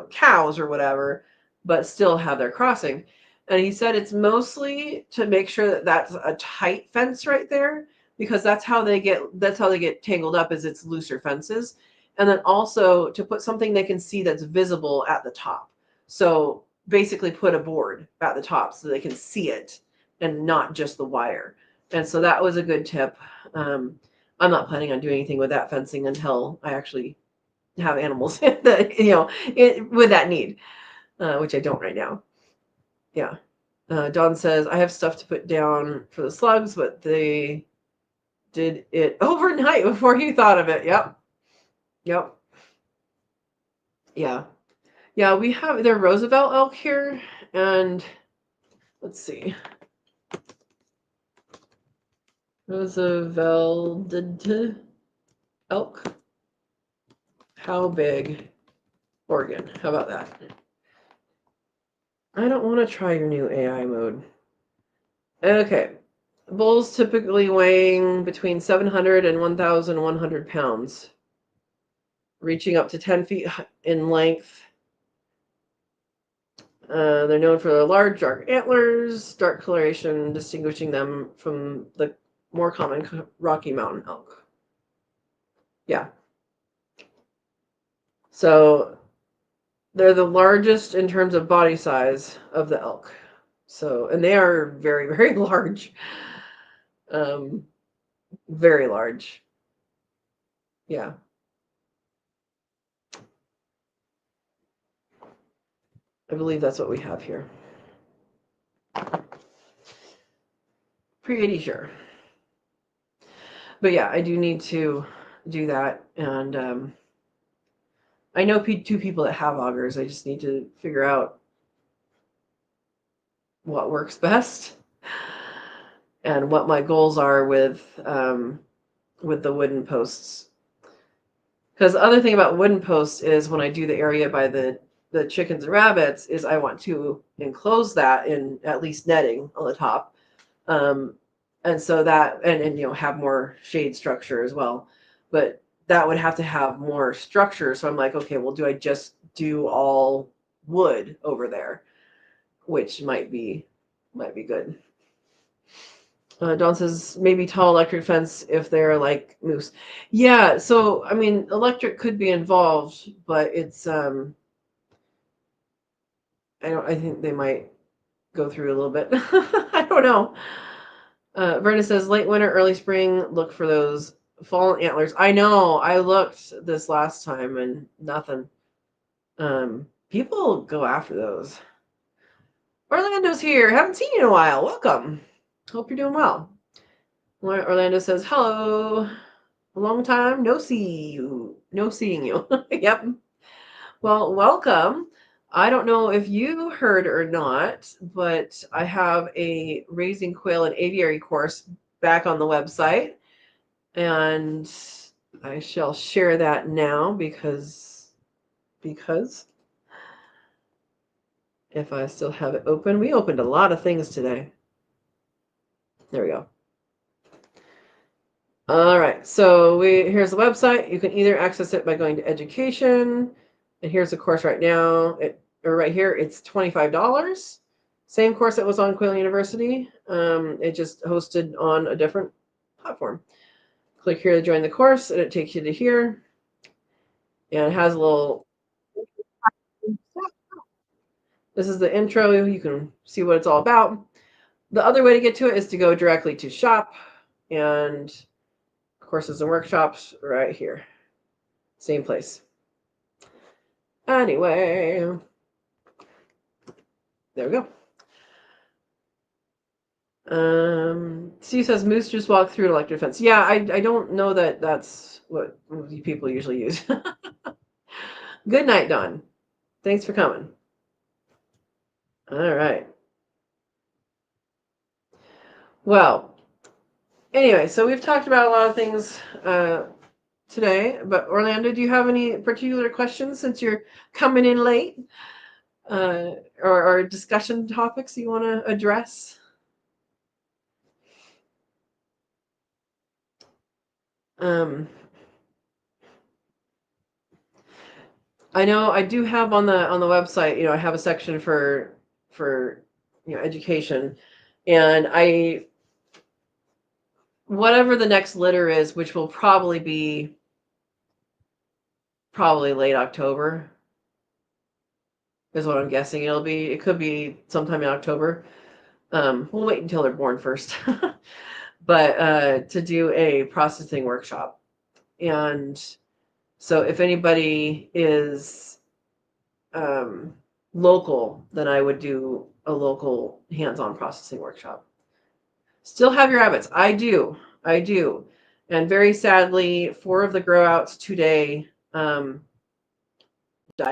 [SPEAKER 1] cows or whatever, but still have their crossing? And he said it's mostly to make sure that that's a tight fence right there, because that's how they get tangled up, is it's looser fences. And then also to put something they can see that's visible at the top. So basically put a board at the top so they can see it and not just the wire. And so that was a good tip. I'm not planning on doing anything with that fencing until I actually have animals that, with that need, which I don't right now. Yeah. Dawn says, I have stuff to put down for the slugs, but they did it overnight before you thought of it. Yep. Yep. Yeah. Yeah, we have their Roosevelt elk here, and let's see. Roosevelt elk. How big? Oregon. How about that? I don't want to try your new AI mode. Okay. Bulls typically weighing between 700 and 1,100 pounds, reaching up to 10 feet in length. They're known for their large, dark antlers, dark coloration, distinguishing them from the more common Rocky Mountain elk. Yeah. So they're the largest in terms of body size of the elk. So, and they are very, very large. Very large. Yeah. I believe that's what we have here. Pretty sure. But yeah, I do need to do that. And I know two people that have augers. I just need to figure out what works best and what my goals are with the wooden posts. Because the other thing about wooden posts is when I do the area by the chickens and rabbits is I want to enclose that in at least netting on the top. And so that, and have more shade structure as well. But that would have to have more structure. So I'm like, okay, well, do I just do all wood over there? Which might be good. Dawn says maybe tall electric fence if they're like moose. Yeah, so I mean, electric could be involved, but it's I think they might go through a little bit. I don't know. Verna says late winter, early spring. Look for those fallen antlers. I know. I looked this last time and nothing. People go after those. Orlando's here. Haven't seen you in a while. Welcome. Hope you're doing well. Orlando says hello. A long time no seeing you. Yep. Well, welcome. I don't know if you heard or not, but I have a raising quail and aviary course back on the website, and I shall share that now because if I still have it open, we opened a lot of things today. There we go. All right, so here's the website. You can either access it by going to education, And here's the course right now. Or right here, it's $25. Same course that was on Quail University. It just hosted on a different platform. Click here to join the course, and it takes you to here. And it has a little. This is the intro. You can see what it's all about. The other way to get to it is to go directly to shop, and courses and workshops right here. Same place. Anyway, there we go. Steve says moose just walk through an electric fence. Yeah, I don't know that that's what people usually use. Good night, Dawn. Thanks for coming. All right. Well, anyway, so we've talked about a lot of things today, but Orlando, do you have any particular questions since you're coming in late? Or discussion topics you want to address? I know I do have on the website, I have a section for education, and whatever the next litter is, which will probably be late October, is what I'm guessing it'll be. It could be sometime in October. We'll wait until they're born first, but to do a processing workshop. And so if anybody is local, then I would do a local hands-on processing workshop. Still have your rabbits. I do. And very sadly, 4 of the grow outs today died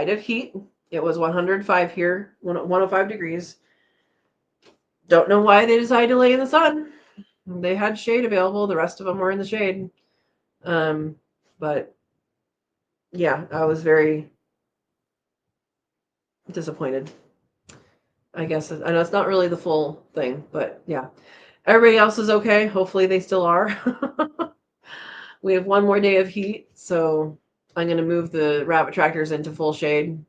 [SPEAKER 1] of heat. It was 105 here, 105 degrees. Don't know why they decided to lay in the sun. They had shade available. The rest of them were in the shade. But yeah, I was very disappointed. I guess I know it's not really the full thing, but yeah. Everybody else is okay. Hopefully they still are. We have 1 more day of heat, so I'm going to move the rabbit tractors into full shade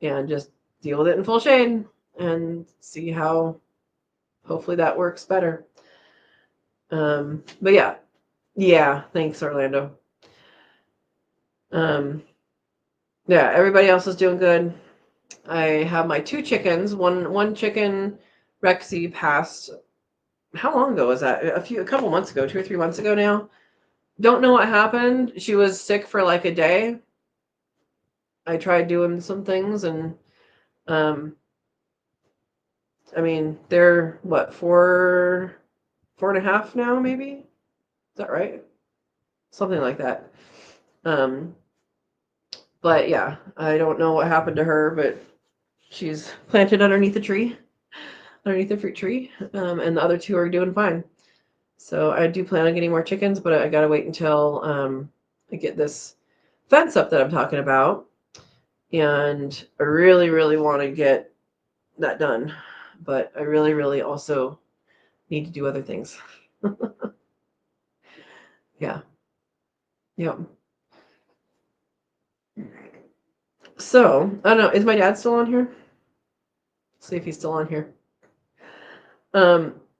[SPEAKER 1] and just deal with it in full shade and see how hopefully that works better. But yeah, thanks, Orlando. Yeah, everybody else is doing good. I have my 2 chickens. One chicken, Rexy, passed. How long ago was that? A couple months ago, 2 or 3 months ago now. Don't know what happened. She was sick for like a day. I tried doing some things, and I mean, they're what, 4.5 now, maybe? Is that right? Something like that. But yeah, I don't know what happened to her, but she's planted underneath the tree, underneath the fruit tree, and the other 2 are doing fine. So I do plan on getting more chickens, but I gotta wait until I get this fence up that I'm talking about, and I really, really want to get that done, but I really, really also need to do other things. Yeah. Yep. So I don't know. Is my dad still on here? Let's see if he's still on here.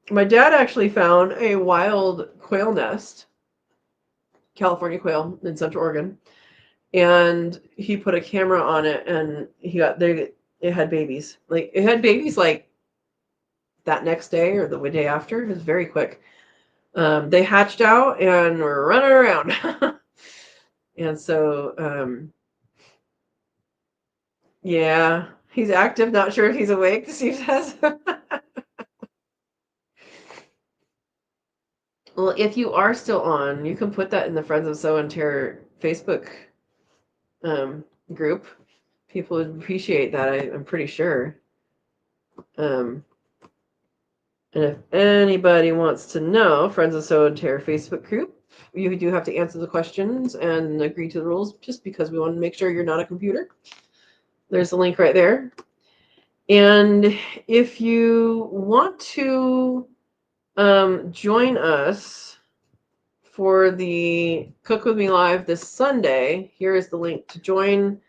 [SPEAKER 1] My dad actually found a wild quail nest, California quail in Central Oregon, and he put a camera on it, and he got there. It had babies. Like it had babies like that next day or the day after. It was very quick. They hatched out and were running around. And so, yeah, he's active. Not sure if he's awake. Steve says. Well, if you are still on, you can put that in the Friends of Sow and Tare Facebook group. People would appreciate that. I'm pretty sure. And if anybody wants to know, Friends of Sow and Tare Facebook group, you do have to answer the questions and agree to the rules, just because we want to make sure you're not a computer. There's the link right there. And if you want to join us for the Cook With Me Live this Sunday, here is the link to join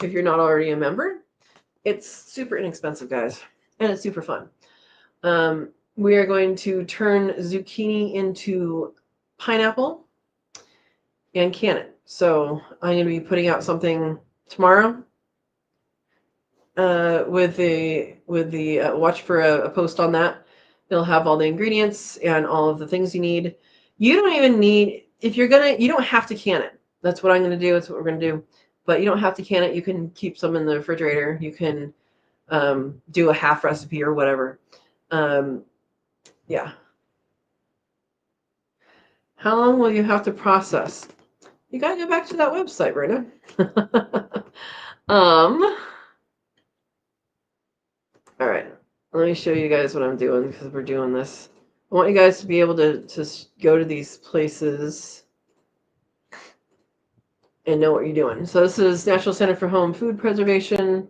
[SPEAKER 1] if you're not already a member. It's super inexpensive, guys, and it's super fun. We are going to turn zucchini into pineapple and can it. So I'm going to be putting out something tomorrow with the watch for a post on that. It'll have all the ingredients and all of the things you need. You don't even need, if you're gonna, you don't have to can it. That's what I'm going to do. That's what we're going to do. But you don't have to can it. You can keep some in the refrigerator. You can do a half recipe or whatever. Yeah. How long will you have to process? You gotta go back to that website, Brenda. All right. Let me show you guys what I'm doing because we're doing this. I want you guys to be able to go to these places and know what you're doing. So this is National Center for Home Food Preservation,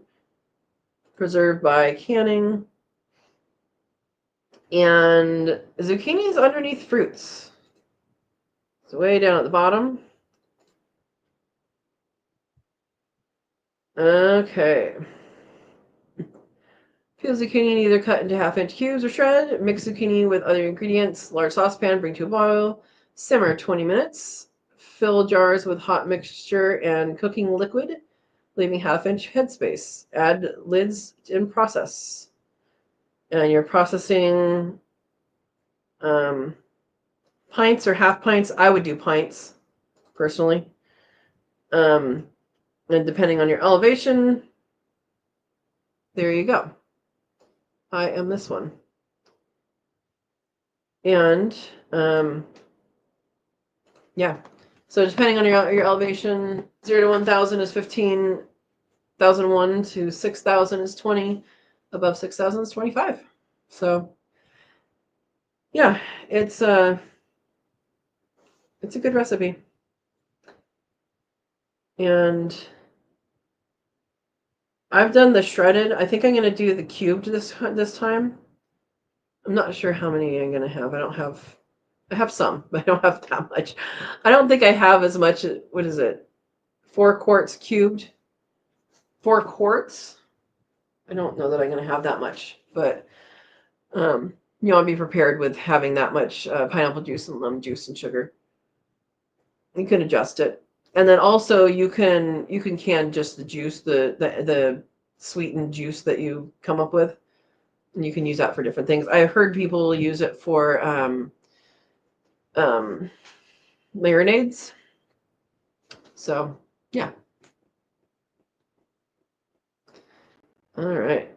[SPEAKER 1] preserved by canning. And zucchini is underneath fruits. It's way down at the bottom. Okay. Peel zucchini, either cut into half-inch cubes or shred. Mix zucchini with other ingredients. Large saucepan, bring to a boil. Simmer 20 minutes. Fill jars with hot mixture and cooking liquid, leaving half-inch headspace. Add lids and process. And you're processing pints or half pints. I would do pints, personally. And depending on your elevation, there you go. I am this one. And yeah. So depending on your elevation, 0 to 1,000 is 15, 1,001 to 6,000 is 20, above 6,000 is 25. So yeah, it's a good recipe. And I've done the shredded. I think I'm going to do the cubed this time. I'm not sure how many I'm going to have. I have some, but I don't have that much. I don't think I have as much. What is it? 4 quarts cubed. 4 quarts. I don't know that I'm going to have that much, but I'll be prepared with having that much pineapple juice and lemon juice and sugar. You can adjust it, and then also you can can just the juice, the sweetened juice that you come up with, and you can use that for different things. I've heard people use it for marinades. So yeah. All right.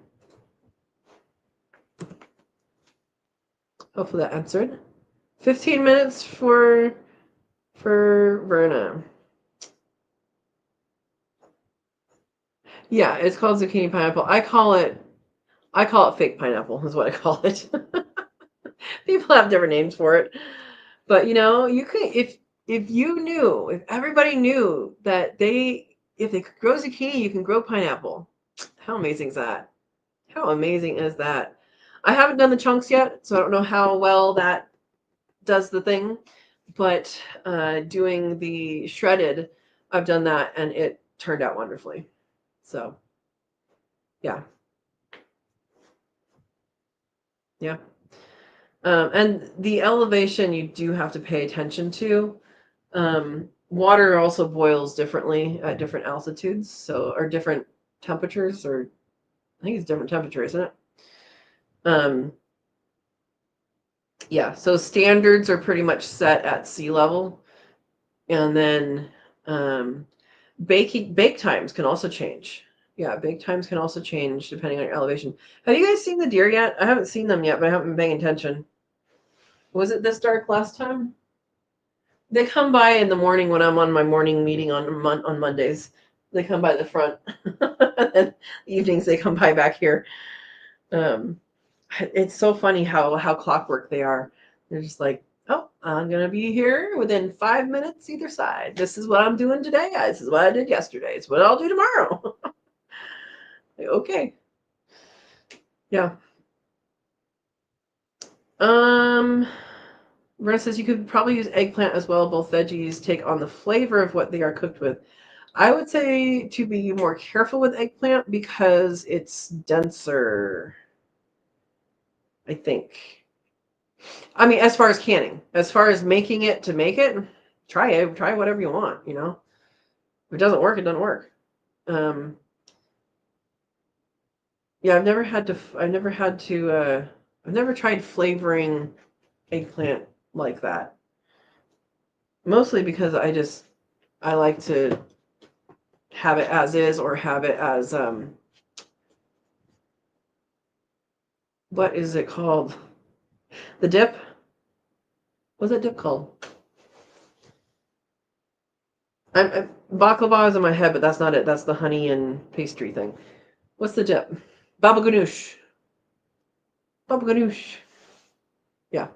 [SPEAKER 1] Hopefully that answered. 15 minutes for Verna. Yeah, it's called zucchini pineapple. I call it fake pineapple is what I call it. People have different names for it. But you could, if everybody knew that if they could grow zucchini, you can grow pineapple. How amazing is that? How amazing is that? I haven't done the chunks yet, so I don't know how well that does the thing. But doing the shredded, I've done that and it turned out wonderfully. So, yeah. Yeah. And the elevation you do have to pay attention to. Water also boils differently at different altitudes, or different temperatures, or I think it's different temperature, isn't it? Yeah, so standards are pretty much set at sea level, and then bake times can also change. Yeah, bake times can also change depending on your elevation. Have you guys seen the deer yet? I haven't seen them yet, but I haven't been paying attention. Was it this dark last time? They come by in the morning when I'm on my morning meeting on Mondays. They come by the front. And evenings they come by back here. It's so funny how clockwork they are. They're just like, oh, I'm gonna be here within 5 minutes either side. This is what I'm doing today. This is what I did yesterday. It's what I'll do tomorrow. Like, okay. Yeah. Verna says you could probably use eggplant as well. Both veggies take on the flavor of what they are cooked with. I would say to be more careful with eggplant because it's denser, I think. I mean, as far as canning, as far as making it to make it, try whatever you want, you know. If it doesn't work, it doesn't work. Um, yeah, I've never tried flavoring eggplant like that. Mostly because I like to have it as is or have it as what is it called? The dip? What's that dip called? Baklava is in my head, but that's not it. That's the honey and pastry thing. What's the dip? Baba ganoush. Baba ganoush. Yeah.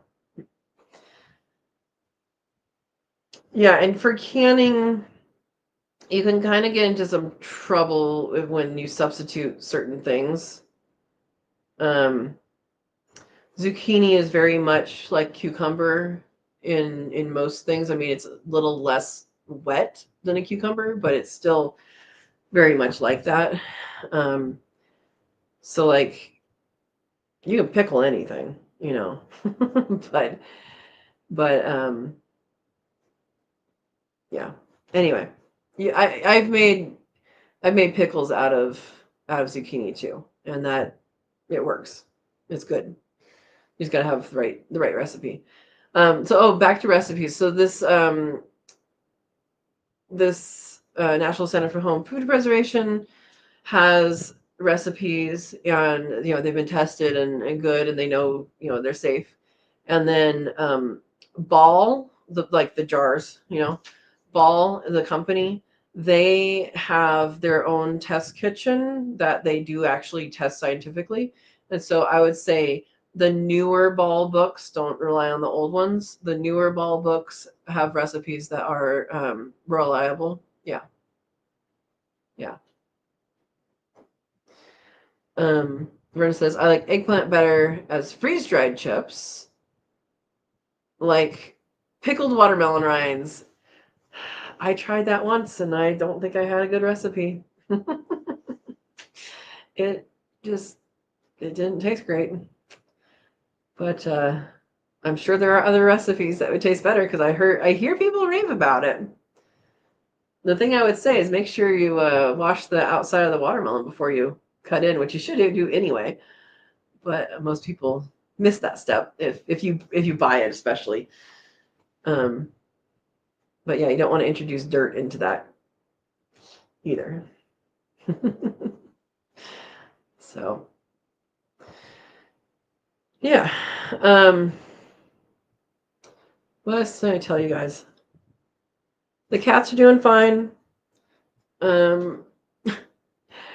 [SPEAKER 1] Yeah, and for canning, you can kind of get into some trouble when you substitute certain things. Um, Zucchini is very much like cucumber in most things. I mean, it's a little less wet than a cucumber, but it's still very much like that. Um, so like you can pickle anything, you know. but but yeah. Anyway, yeah, I've made pickles out of zucchini too, and that it works. It's good. You just gotta have the right recipe. Back to recipes. So this National Center for Home Food Preservation has recipes, and you know they've been tested and good, and they know they're safe. And then Ball, the jars, Ball, the company, they have their own test kitchen that they do actually test scientifically. And so I would say the newer Ball books, don't rely on the old ones. The newer Ball books have recipes that are reliable. Yeah, yeah. Vernon says, I like eggplant better as freeze dried chips, like pickled watermelon rinds. I tried that once and I don't think I had a good recipe. It just it didn't taste great. But I'm sure there are other recipes that would taste better because I hear people rave about it. The thing I would say is make sure you wash the outside of the watermelon before you cut in, which you should do anyway. But most people miss that step if you buy it, especially. Um, but yeah, you don't want to introduce dirt into that either. So yeah. Um, what else did I tell you guys? The cats are doing fine. Um,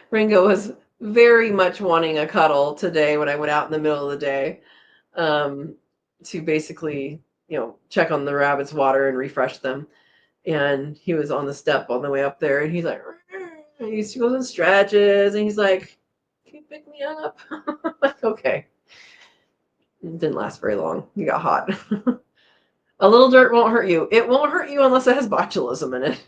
[SPEAKER 1] Ringo was very much wanting a cuddle today when I went out in the middle of the day um, to basically, check on the rabbits' water and refresh them. And he was on the step on the way up there, and he's like, he goes and stretches, and he's like, "Can you pick me up?" Like, okay. It didn't last very long. He got hot. A little dirt won't hurt you. It won't hurt you unless it has botulism in it.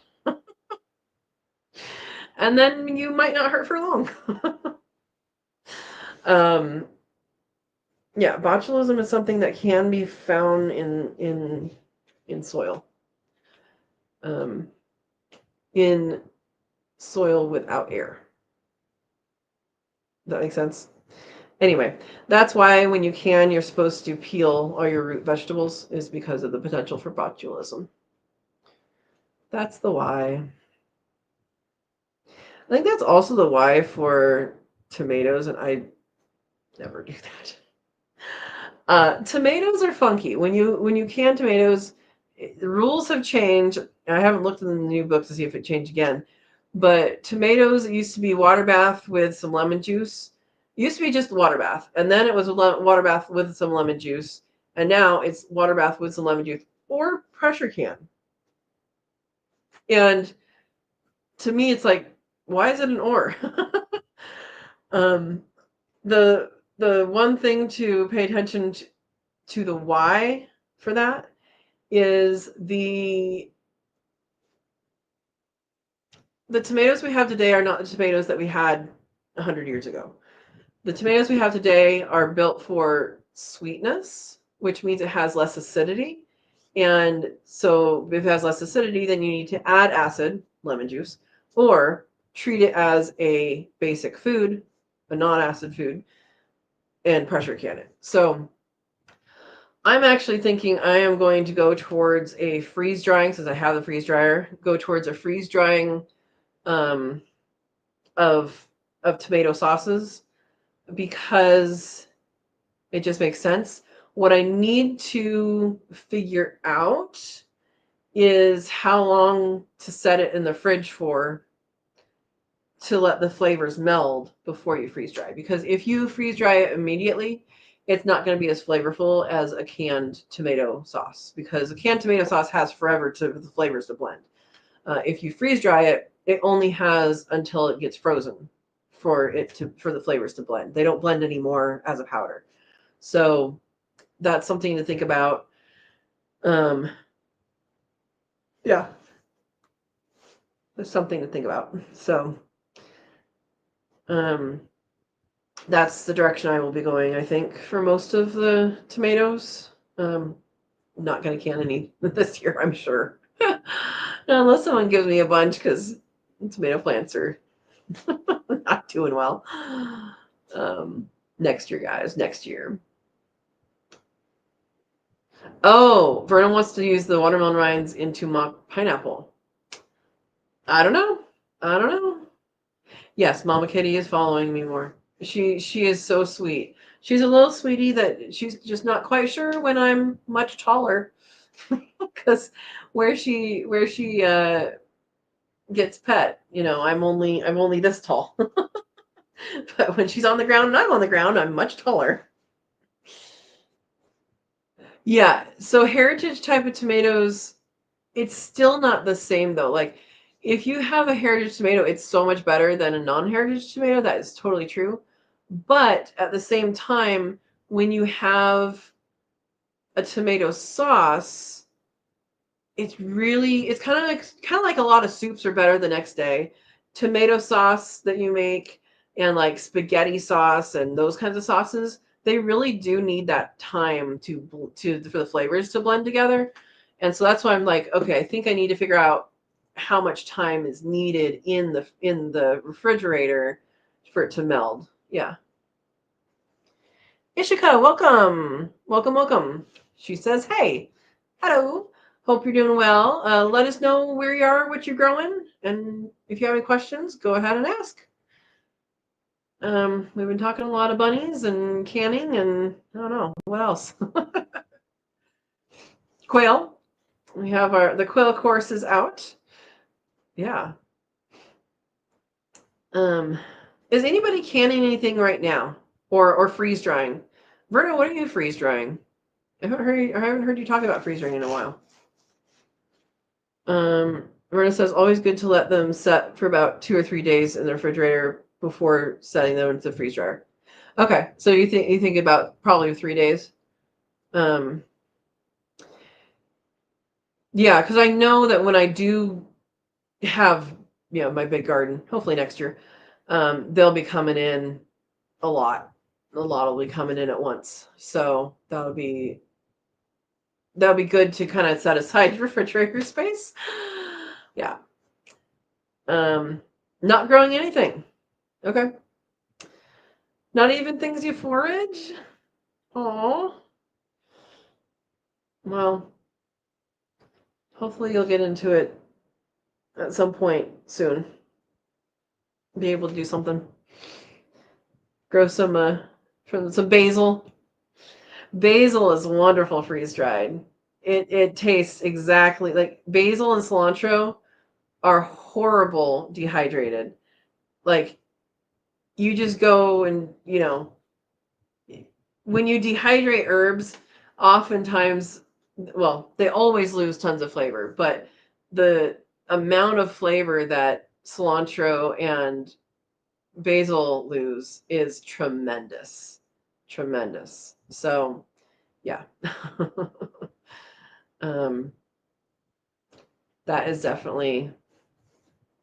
[SPEAKER 1] And then you might not hurt for long. um, yeah, botulism is something that can be found in soil. Um, in soil without air. Does that make sense? Anyway, that's why when you can, you're supposed to peel all your root vegetables, is because of the potential for botulism. That's the why. I think that's also the why for tomatoes, and I never do that. Tomatoes are funky. When you can tomatoes, the rules have changed. I haven't looked in the new book to see if it changed again. But tomatoes, it used to be water bath with some lemon juice. It used to be just water bath, and then it was a water bath with some lemon juice, and now it's water bath with some lemon juice or pressure can. And to me, it's like, why is it an or? um, the one thing to pay attention to the why for that is the tomatoes we have today are not the tomatoes that we had 100 years ago. The tomatoes we have today are built for sweetness, which means it has less acidity. And so if it has less acidity, then you need to add acid, lemon juice, or treat it as a basic food, a non-acid food, and pressure can it. So I'm actually thinking I am going to go towards a freeze drying, since I have the freeze dryer, go towards a freeze drying um, of tomato sauces, because it just makes sense. What I need to figure out is how long to set it in the fridge for to let the flavors meld before you freeze dry. Because if you freeze dry it immediately, it's not going to be as flavorful as a canned tomato sauce, because a canned tomato sauce has forever for the flavors to blend. If you freeze dry it, it only has until it gets frozen for the flavors to blend. They don't blend anymore as a powder. So that's something to think about. Yeah, there's something to think about. So that's the direction I will be going, I think, for most of the tomatoes. Not going to can any this year, I'm sure. Unless someone gives me a bunch, because tomato plants are not doing well. Next year, guys, next year. Oh, Vernon wants to use the watermelon rinds into mock pineapple. I don't know. I don't know. Yes, Mama Kitty is following me more. She is so sweet. She's a little sweetie that she's just not quite sure when I'm much taller, because where she gets pet, I'm only this tall. But when she's on the ground and I'm on the ground, I'm much taller. Yeah, so heritage type of tomatoes, it's still not the same though. Like, if you have a heritage tomato, it's so much better than a non-heritage tomato. That is totally true. But at the same time, when you have a tomato sauce, it's kind of like a lot of soups are better the next day. Tomato sauce that you make, and like spaghetti sauce and those kinds of sauces, they really do need that time for the flavors to blend together. And so that's why I'm like, okay, I think I need to figure out how much time is needed in the refrigerator for it to meld. Yeah. Ishika, welcome. Welcome, welcome. She says, hey, hello. Hope you're doing well. Let us know where you are, what you're growing, and if you have any questions, go ahead and ask. We've been talking a lot of bunnies and canning, and I don't know what else. Quail. We have the quail course is out. Yeah. Is anybody canning anything right now, or freeze drying? Verna, what are you freeze drying? I haven't heard you talk about freeze drying in a while. Verna says, always good to let them set for about 2 or 3 days in the refrigerator before setting them into the freeze dryer. Okay, so you think about probably 3 days. Yeah, because I know that when I do have my big garden, hopefully next year, they'll be coming in a lot. A lot will be coming in at once, so that'll be good to kind of set aside refrigerator space. Yeah. Not growing anything. Okay. Not even things you forage? Oh. Well, hopefully you'll get into it at some point soon. Be able to do something. Grow some basil. Basil is wonderful freeze dried. It tastes exactly like basil and cilantro are horrible dehydrated. Like, you just go and, when you dehydrate herbs, oftentimes, well, they always lose tons of flavor, but the amount of flavor that cilantro and basil lose is tremendous. Tremendous. So, yeah. That is definitely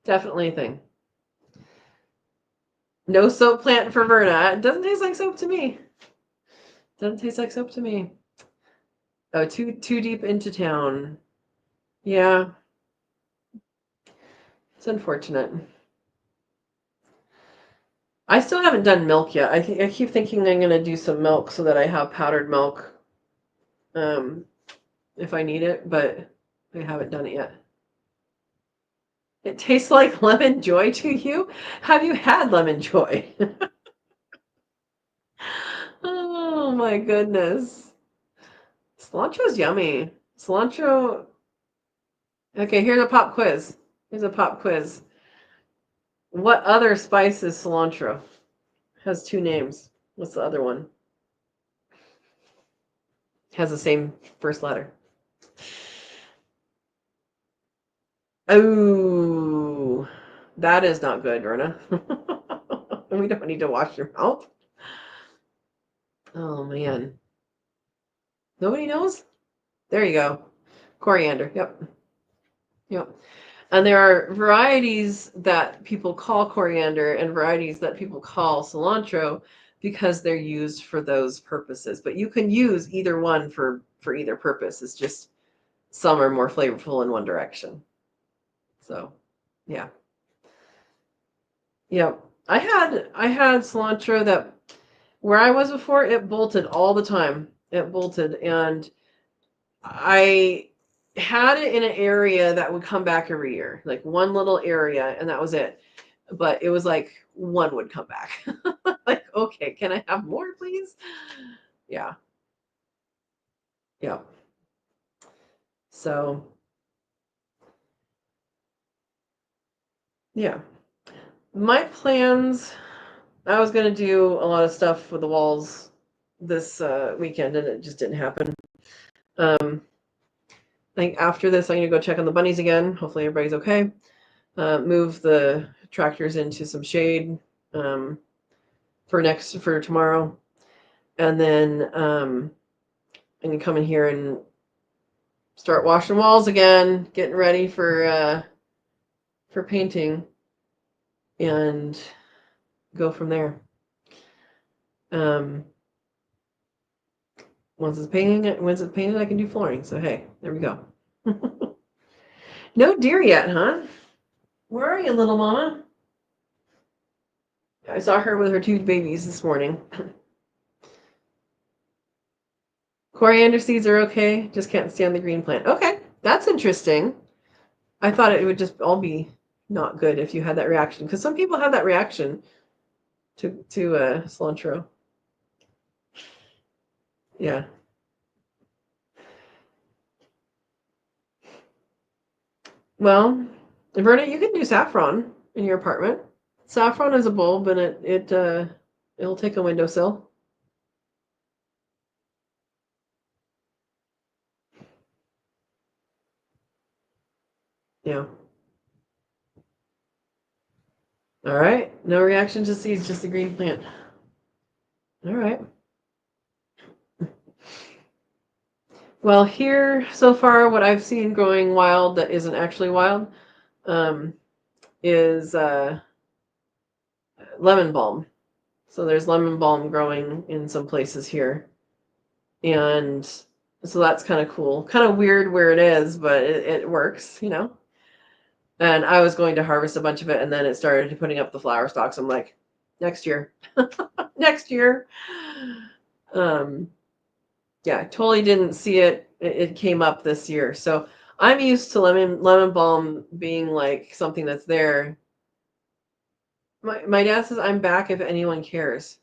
[SPEAKER 1] Definitely a thing. No soap plant for Verna. It doesn't taste like soap to me. Doesn't taste like soap to me. Oh, too deep into town. Yeah, it's unfortunate. I still haven't done milk yet. I keep thinking I'm gonna do some milk so that I have powdered milk, um, if I need it, but I haven't done it yet. It tastes like lemon joy to you? Have you had lemon joy? Oh my goodness. Cilantro's yummy. Cilantro. Okay, here's a pop quiz. Here's a pop quiz. What other spice is cilantro? Has two names. What's the other one? Has the same first letter. Oh, that is not good, Rona. We don't need to wash your mouth. Oh man. Nobody knows? There you go. Coriander. Yep. Yep. And there are varieties that people call coriander and varieties that people call cilantro because they're used for those purposes. But you can use either one for either purpose. It's just some are more flavorful in one direction. So, yeah. Yep. I had cilantro that where I was before, it bolted all the time. It bolted, and I had it in an area that would come back every year, like one little area, and that was it. But it was like one would come back. Like, okay, can I have more, please? Yeah. Yeah. So, yeah. My plans, I was going to do a lot of stuff with the walls this weekend, and it just didn't happen. I think after this, I'm going to go check on the bunnies again. Hopefully, everybody's okay. Move the tractors into some shade for tomorrow, and then I'm gonna come in here and start washing walls again, getting ready for painting, and go from there. Um, once it's painted, I can do flooring. So hey, there we go. No deer yet, huh? Where are you, little mama? I saw her with her two babies this morning. Coriander seeds are okay, just can't stand the green plant. Okay, that's interesting. I thought it would just all be not good if you had that reaction, because some people have that reaction to cilantro. Yeah. Well, Verna, you can do saffron in your apartment. Saffron is a bulb, and it'll take a windowsill. Yeah. All right. No reaction to seeds, just the green plant. All right. Well, here so far, what I've seen growing wild that isn't actually wild um, is lemon balm. So there's lemon balm growing in some places here. And so that's kind of cool. Kind of weird where it is, but it works, you know? And I was going to harvest a bunch of it, and then it started putting up the flower stalks. I'm like, next year. Next year. Um, yeah, I totally didn't see it. It came up this year. So I'm used to lemon balm being like something that's there. My dad says I'm back if anyone cares.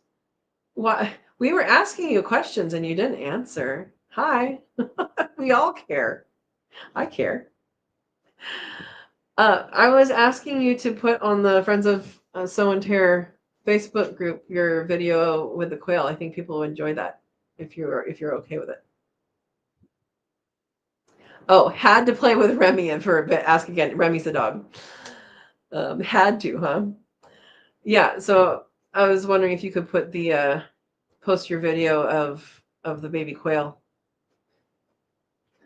[SPEAKER 1] Why? We were asking you questions and you didn't answer. Hi. We all care. I care. I was asking you to put on the Friends of Sow and Tare Facebook group your video with the quail. I think people will enjoy that if you're okay with it. Oh, had to play with Remy and for a bit. Ask again. Remy's the dog. Had to, huh? Yeah. So I was wondering if you could put the post your video of the baby quail.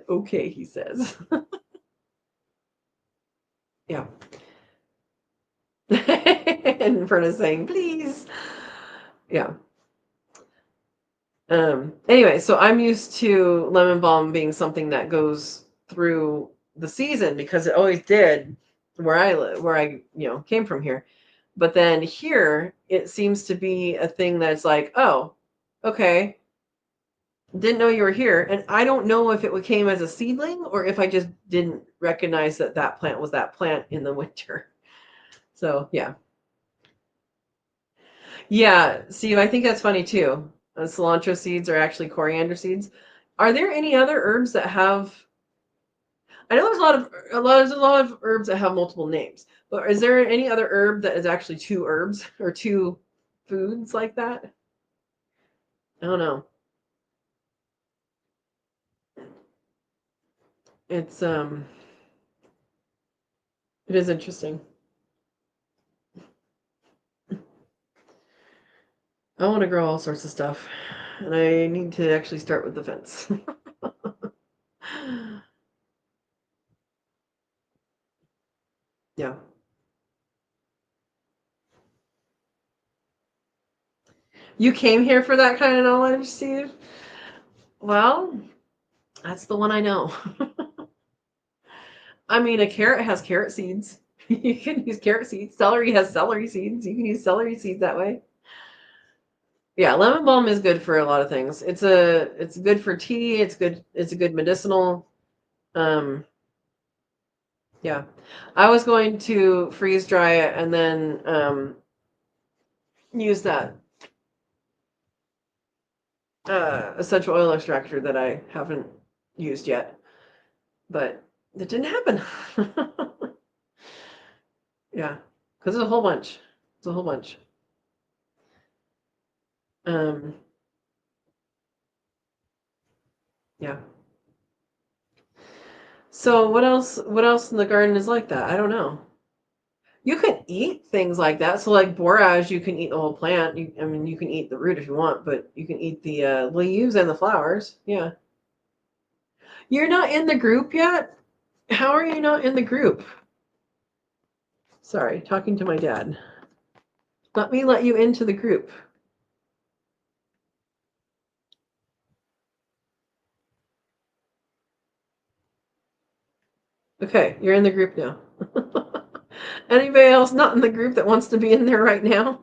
[SPEAKER 1] Okay, he says. Yeah. in front of saying, please. Yeah. Anyway, so I'm used to lemon balm being something that goes through the season because it always did where I live, where I, came from here. But then here, it seems to be a thing that's like, oh, okay, didn't know you were here. And I don't know if it came as a seedling or if I just didn't recognize that that plant was that plant in the winter. So, yeah. Yeah, Steve, I think that's funny too. Cilantro seeds are actually coriander seeds. Are there any other herbs that have? I know there's a lot of herbs that have multiple names, but is there any other herb that is actually two herbs or two foods like that? I don't know. It's it is interesting. I want to grow all sorts of stuff, and I need to actually start with the fence. Yeah. You came here for that kind of knowledge, Steve? Well, that's the one I know. I mean, a carrot has carrot seeds. You can use carrot seeds. Celery has celery seeds. You can use celery seeds that way. Yeah, lemon balm is good for a lot of things. It's good for tea. It's a good medicinal. Um, yeah. I was going to freeze dry it and then use that essential oil extractor that I haven't used yet, but it didn't happen. Yeah, because it's a whole bunch. It's a whole bunch. Um, yeah. So what else? What else in the garden is like that? I don't know. You can eat things like that. So like borage, you can eat the whole plant. I mean, you can eat the root if you want, but you can eat the leaves and the flowers. Yeah. You're not in the group yet? How are you not in the group? Sorry, talking to my dad. Let me let you into the group. Okay, you're in the group now. Anybody else not in the group that wants to be in there right now?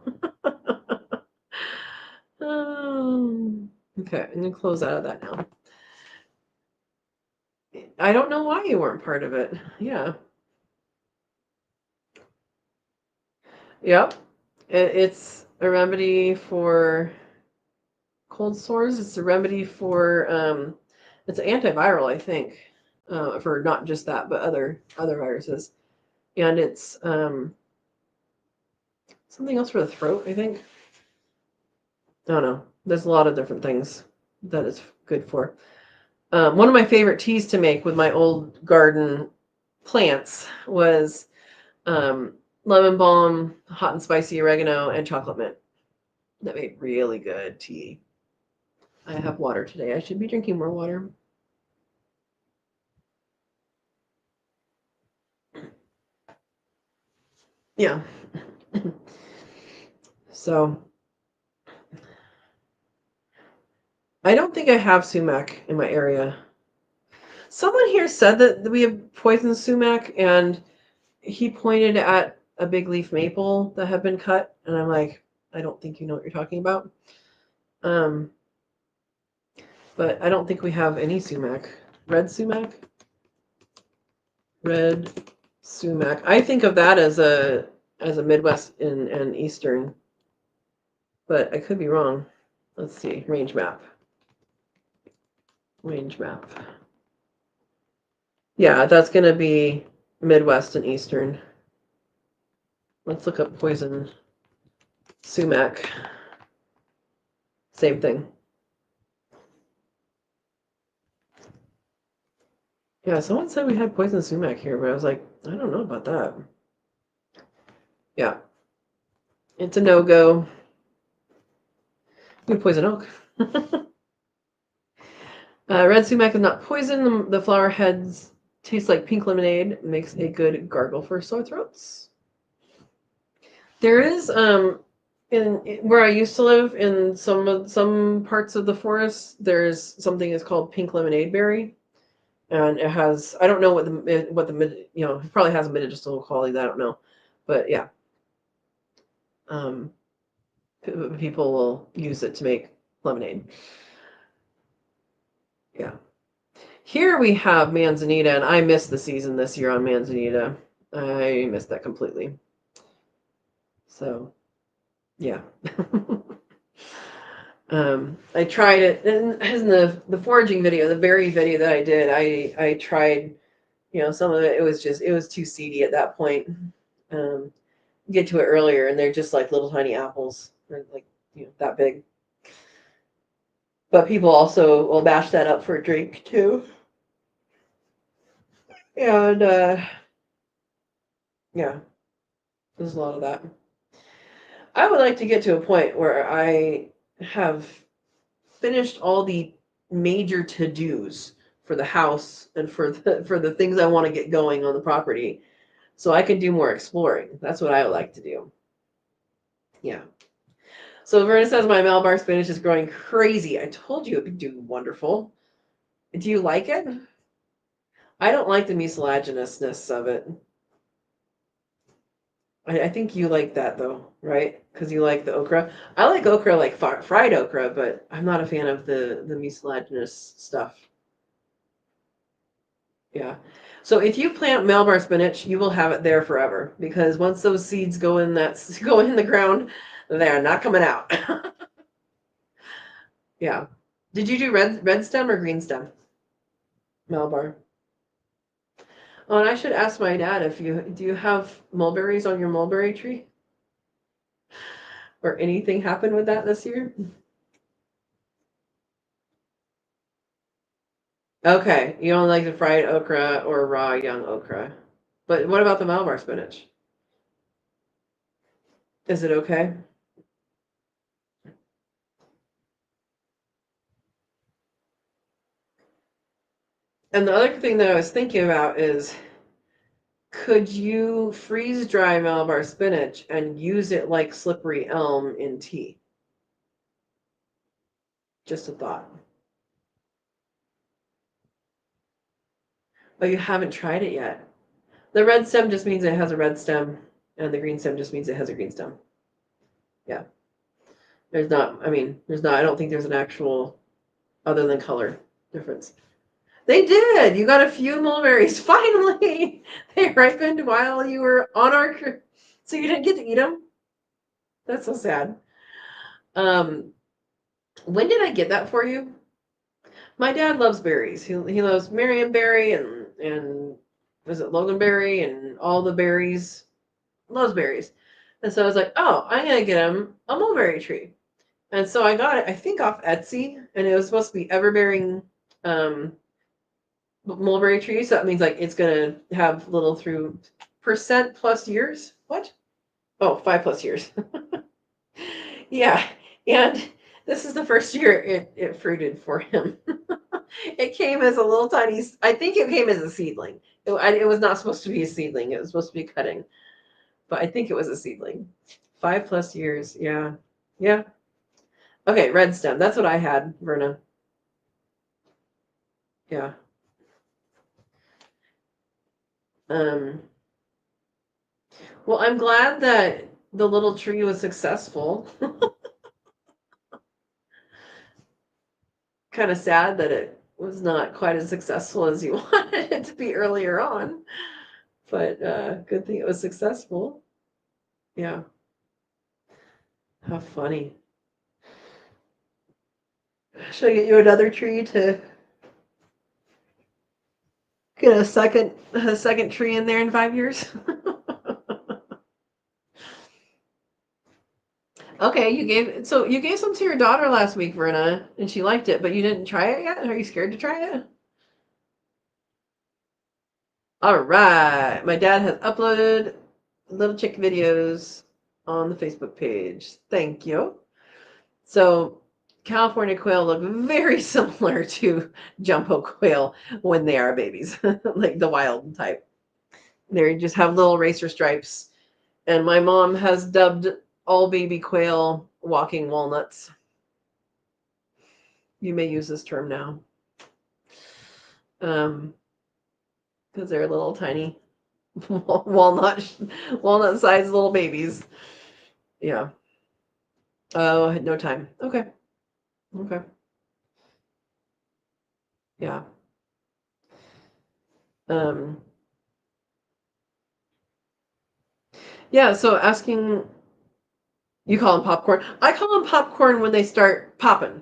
[SPEAKER 1] Okay, I'm gonna close out of that now. I don't know why you weren't part of it. Yeah. Yep. It's a remedy for cold sores. It's a remedy for it's an antiviral, I think, for not just that, but other viruses. And it's something else for the throat, I think. I don't know. There's a lot of different things that it's good for. One of my favorite teas to make with my old garden plants was lemon balm, hot and spicy oregano, and chocolate mint. That made really good tea. I have water today. I should be drinking more water. Yeah. So I don't think I have sumac in my area. Someone here said that we have poison sumac, and he pointed at a big leaf maple that had been cut, and I'm like, I don't think you know what you're talking about. Um, but I don't think we have any sumac. Red sumac? Red sumac. I think of that as a Midwest and Eastern, but I could be wrong. Let's see. Range map. Range map. Yeah, that's gonna be Midwest and Eastern. Let's look up poison sumac. Same thing. Yeah, someone said we had poison sumac here, but I was like, I don't know about that. Yeah, it's a no-go. We have poison oak. Red sumac is not poison. The flower heads taste like pink lemonade. Makes a good gargle for sore throats. There is in where I used to live in some parts of the forest. There's something that's called pink lemonade berry, and it has I don't know what the it probably has a medicinal quality. I don't know, but yeah, um, people will use it to make lemonade. Yeah. Here we have manzanita, and I missed the season this year on manzanita. I missed that completely. So, yeah. I tried it in the foraging video, the berry video that I did. I tried, some of it. It was too seedy at that point. Um, get to it earlier, and they're just like little tiny apples, they're like that big. But people also will bash that up for a drink too, and yeah, there's a lot of that. I would like to get to a point where I have finished all the major to-dos for the house and for the things I want to get going on the property, so I can do more exploring. That's what I would like to do. Yeah. So Verna says my Malabar spinach is growing crazy. I told you it would do wonderful. Do you like it? I don't like the mucilaginous of it. I think you like that though, right? Because you like the okra. I like okra, like fried okra, but I'm not a fan of the mucilaginous stuff. Yeah. So if you plant Malabar spinach, you will have it there forever because once those seeds go in go in the ground, they're not coming out. Yeah. Did you do red stem or green stem? Malabar. Oh, and I should ask my dad if you have mulberries on your mulberry tree? Or anything happened with that this year? Okay, you don't like the fried okra or raw young okra. But what about the Malabar spinach? Is it okay? And the other thing that I was thinking about is could you freeze dry Malabar spinach and use it like slippery elm in tea? Just a thought. But you haven't tried it yet. The red stem just means it has a red stem, and the green stem just means it has a green stem. Yeah. I don't think there's an actual, other than color, difference. They did. You got a few mulberries. Finally, they ripened while you were on so you didn't get to eat them. That's so sad. Um, when did I get that for you? My dad loves berries. He loves Marionberry and was it Loganberry and all the berries. Loves berries. And so I was like, oh, I'm gonna get him a mulberry tree. And so I got it, I think, off Etsy, and it was supposed to be ever-bearing um, mulberry tree. So that means like it's gonna have little through percent plus years. What? Oh, 5+ years. Yeah, and this is the first year it fruited for him. It came as a little tiny. I think it came as a seedling. It was not supposed to be a seedling. It was supposed to be cutting, but I think it was a seedling. 5+ years. Yeah, yeah. Okay, red stem. That's what I had, Verna. Yeah. Um. Well, I'm glad that the little tree was successful. Kind of sad that it was not quite as successful as you wanted it to be earlier on, but good thing it was successful. Yeah. How funny. Should I get you another tree to get a second tree in there in 5 years? Okay, you gave some to your daughter last week, Verna, and she liked it, but you didn't try it yet? Are you scared to try it? All right. My dad has uploaded little chick videos on the Facebook page. Thank you. So California quail look very similar to jumbo quail when they are babies, like the wild type. They just have little racer stripes And my mom has dubbed all baby quail walking walnuts. You may use this term now. Because they're little tiny walnut sized little babies. Yeah. Oh, no time. Okay. Okay. Yeah. Um, yeah, so asking, you call them popcorn. I call them popcorn when they start popping,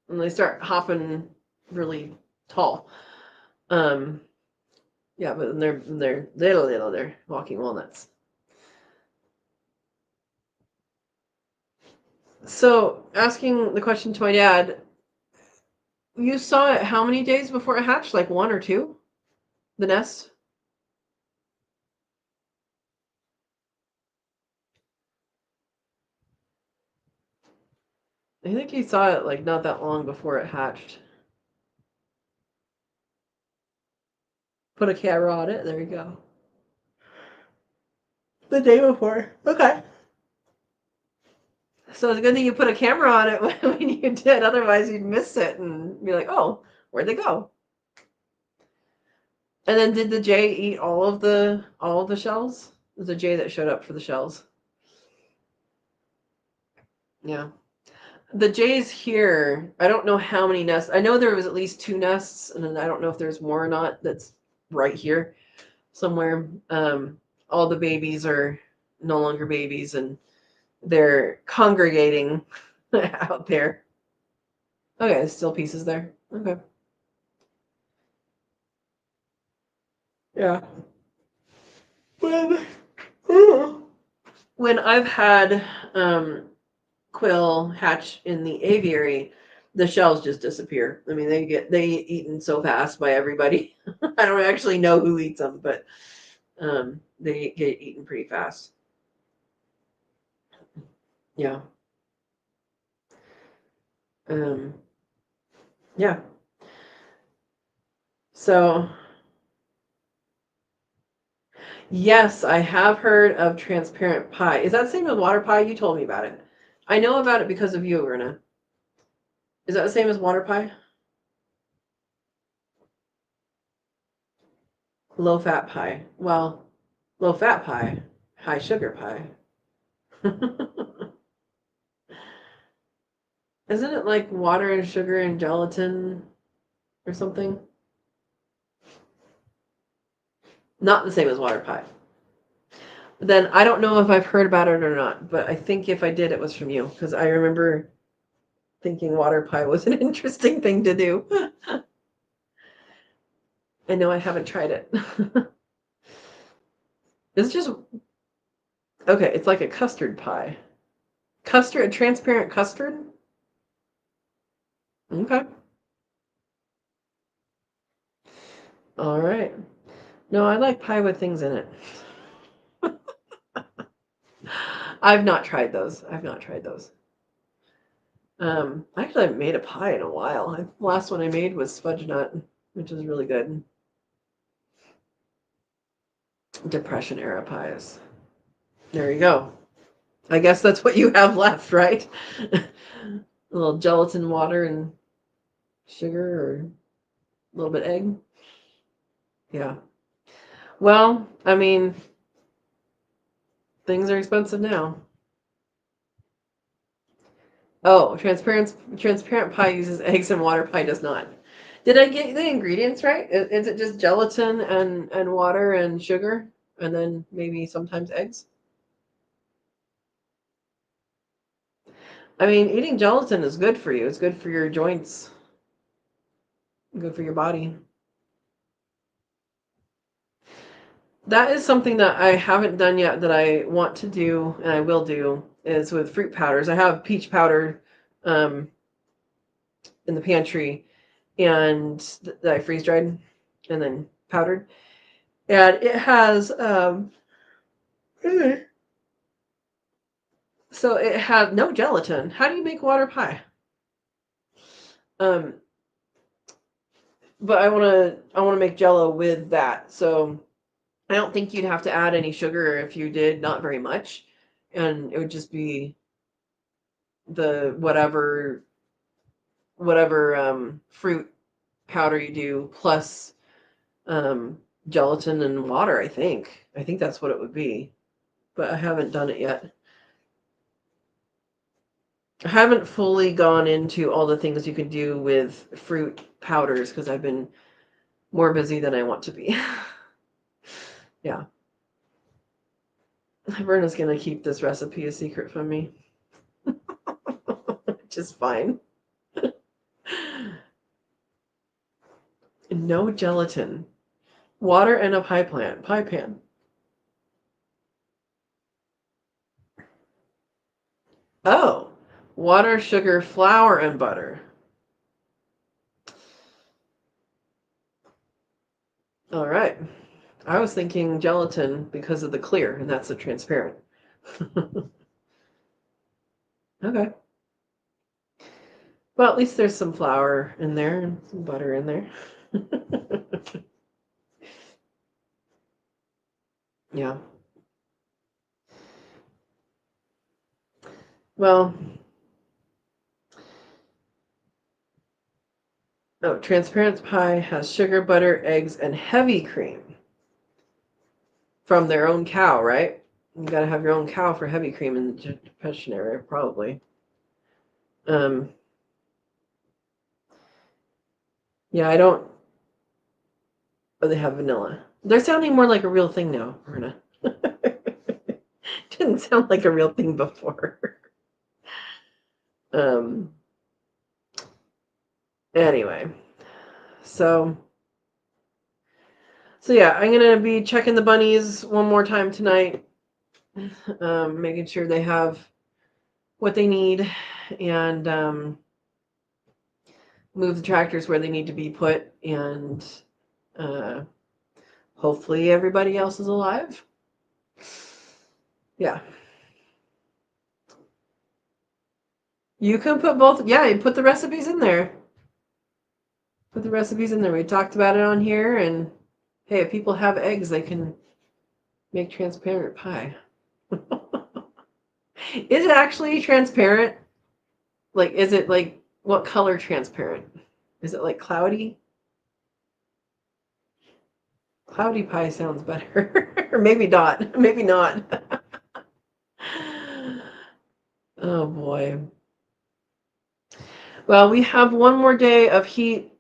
[SPEAKER 1] when they start hopping really tall. Um, yeah, but they're little, they're walking walnuts. So asking the question to my dad, you saw it how many days before it hatched? Like 1 or 2? The nest? I think he saw it like not that long before it hatched. Put a camera on it. There you go. The day before. Okay. So it's a good thing you put a camera on it when you did. Otherwise, you'd miss it and be like, "Oh, where'd they go?" And then, did the jay eat all of the shells? It was the jay that showed up for the shells. Yeah. The jays here, I don't know how many nests. I know there was at least 2 nests, and then I don't know if there's more or not. That's right here somewhere. All the babies are no longer babies, and they're congregating out there. Okay, there's still pieces there. Okay. Yeah. When when I've had quill hatch in the aviary, the shells just disappear. I mean, they get eaten so fast by everybody. I don't actually know who eats them, but they get eaten pretty fast. Yeah. Um, yeah. So yes, I have heard of transparent pie. Is that the same as water pie? You told me about it. I know about it because of you, Verna. Is that the same as water pie? Low fat pie. Well, low fat pie, high sugar pie. Isn't it like water and sugar and gelatin or something? Not the same as water pie. Then I don't know if I've heard about it or not, but I think if I did, it was from you because I remember thinking water pie was an interesting thing to do. I know I haven't tried it. It's just okay. It's like a custard pie. Custard, a transparent custard. Okay. All right. No, I like pie with things in it. I've not tried those. I've not tried those. Actually, I haven't made a pie in a while. The last one I made was fudge nut, which is really good. Depression era pies. There you go. I guess that's what you have left, right? A little gelatin, water, and sugar, or a little bit egg. Yeah. Well, I mean, things are expensive now. Oh, transparent pie uses eggs and water pie does not. Did I get the ingredients right? Is it just gelatin and water and sugar, and then maybe sometimes eggs? I mean, eating gelatin is good for you. It's good for your joints, good for your body. That is something that I haven't done yet that I want to do and I will do is with fruit powders. I have peach powder um, in the pantry and that I freeze dried and then powdered. And it has so it had no gelatin. How do you make water pie? Um, but I want to make jello with that. So I don't think you'd have to add any sugar if you did, not very much. And it would just be the whatever fruit powder you do plus gelatin and water, I think. I think that's what it would be. But I haven't done it yet. I haven't fully gone into all the things you can do with fruit powders because I've been more busy than I want to be. Yeah. Verna's going to keep this recipe a secret from me. Which is fine. No gelatin. Water and a pie pan. Oh, water, sugar, flour, and butter. All right. I was thinking gelatin because of the clear, and that's the transparent. Okay. Well, at least there's some flour in there and some butter in there. Yeah. Well, no, transparent pie has sugar, butter, eggs, and heavy cream from their own cow, right? You got to have your own cow for heavy cream in the Depression area, probably. Um, yeah, I don't. Oh, they have vanilla. They're sounding more like a real thing now, Verna. Didn't sound like a real thing before. um. Anyway, so yeah, I'm gonna be checking the bunnies one more time tonight, making sure they have what they need, and move the tractors where they need to be put, and hopefully everybody else is alive. Yeah. You can put both. Yeah, you put the recipes in there. Put the recipes in there. We talked about it on here, and hey, if people have eggs, they can make transparent pie. Is it actually transparent? Like, is it like what color transparent? Is it like cloudy? Cloudy pie sounds better. Or maybe not. Maybe not. Oh boy. Well, we have one more day of heat.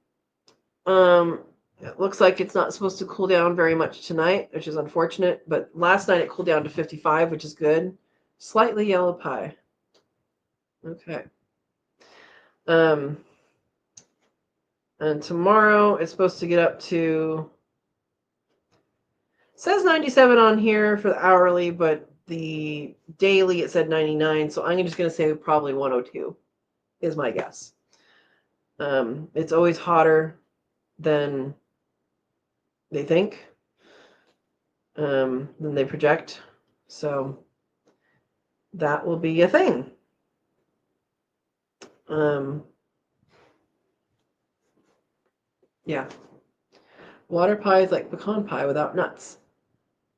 [SPEAKER 1] It looks like it's not supposed to cool down very much tonight, which is unfortunate. But last night it cooled down to 55, which is good. Slightly yellow pie. Okay. Um, and tomorrow it's supposed to get up to, it says 97 on here for the hourly, but the daily it said 99. So I'm just going to say probably 102 is my guess. It's always hotter than they think, than they project. So that will be a thing. Yeah. Water pie is like pecan pie without nuts.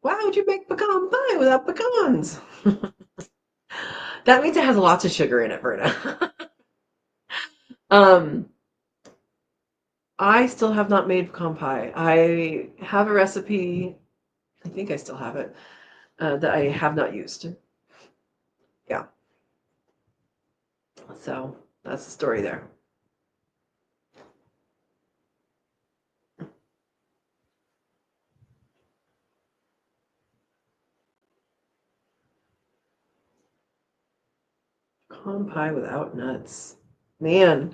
[SPEAKER 1] Why would you make pecan pie without pecans? That means it has lots of sugar in it, Verna. um, I still have not made pecan pie. I have a recipe. I think I still have it that I have not used. Yeah. So that's the story there. Pecan pie without nuts. Man.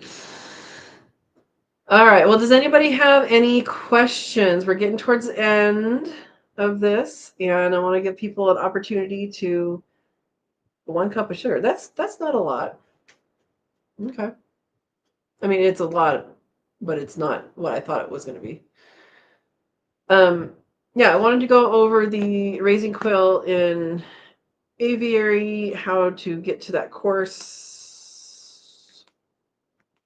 [SPEAKER 1] All right. Well, does anybody have any questions? We're getting towards the end of this, and I want to give people an opportunity to 1 cup of sugar. That's not a lot. Okay. I mean, it's a lot, but it's not what I thought it was going to be. Yeah, I wanted to go over the raising quail in aviary, how to get to that course.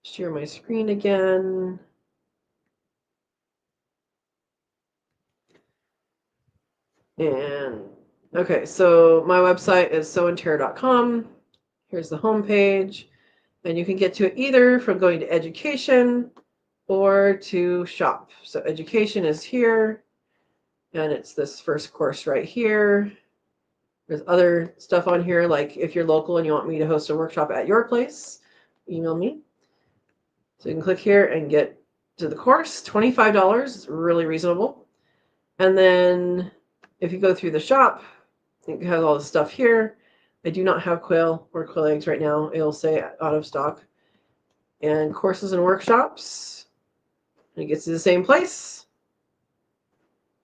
[SPEAKER 1] Share my screen again. And okay, so my website is sowandtare.com. Here's the home page, and you can get to it either from going to education or to shop. So education is here, and it's this first course right here. There's other stuff on here, like if you're local and you want me to host a workshop at your place, email me. So you can click here and get to the course. $25 is really reasonable. And then if you go through the shop, it has all the stuff here. I do not have quail or quail eggs right now. It'll say out of stock. And courses and workshops. And it gets to the same place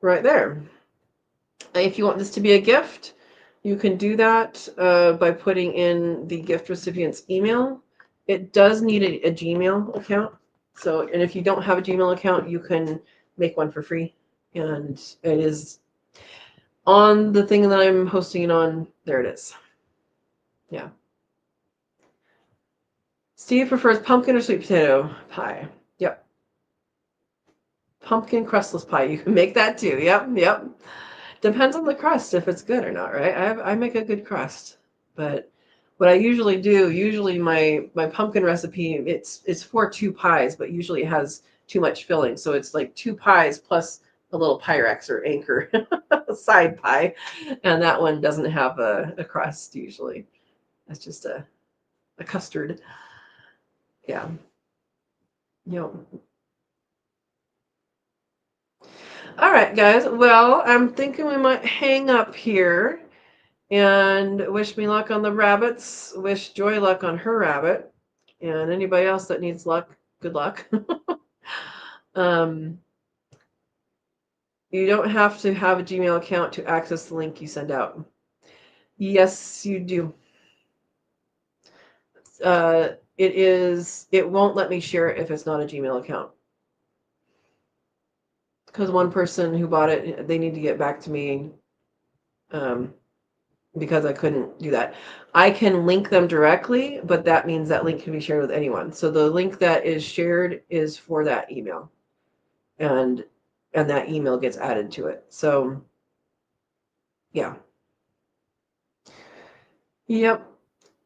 [SPEAKER 1] right there. And if you want this to be a gift, you can do that by putting in the gift recipient's email. It does need a Gmail account. So, and if you don't have a Gmail account, you can make one for free. And it is on the thing that I'm hosting it on. There it is. Yeah. Steve prefers pumpkin or sweet potato pie. Yep. Pumpkin crustless pie. You can make that too. Yep. Yep. Depends on the crust if it's good or not, right? I make a good crust, but what I usually do, my pumpkin recipe, it's for 2 pies, but usually it has too much filling, so it's like 2 pies plus a little Pyrex or Anchor side pie, and that one doesn't have a crust usually. That's just a custard. Yeah. Yep. All right, guys. Well, I'm thinking we might hang up here. And wish me luck on the rabbits. Wish Joy luck on her rabbit. And anybody else that needs luck, good luck. You don't have to have a Gmail account to access the link you send out. Yes, you do. It won't let me share it if it's not a Gmail account. Because one person who bought it, they need to get back to me. Because I couldn't do that. I can link them directly, but that means that link can be shared with anyone. So the link that is shared is for that email, and that email gets added to it. So yeah. Yep.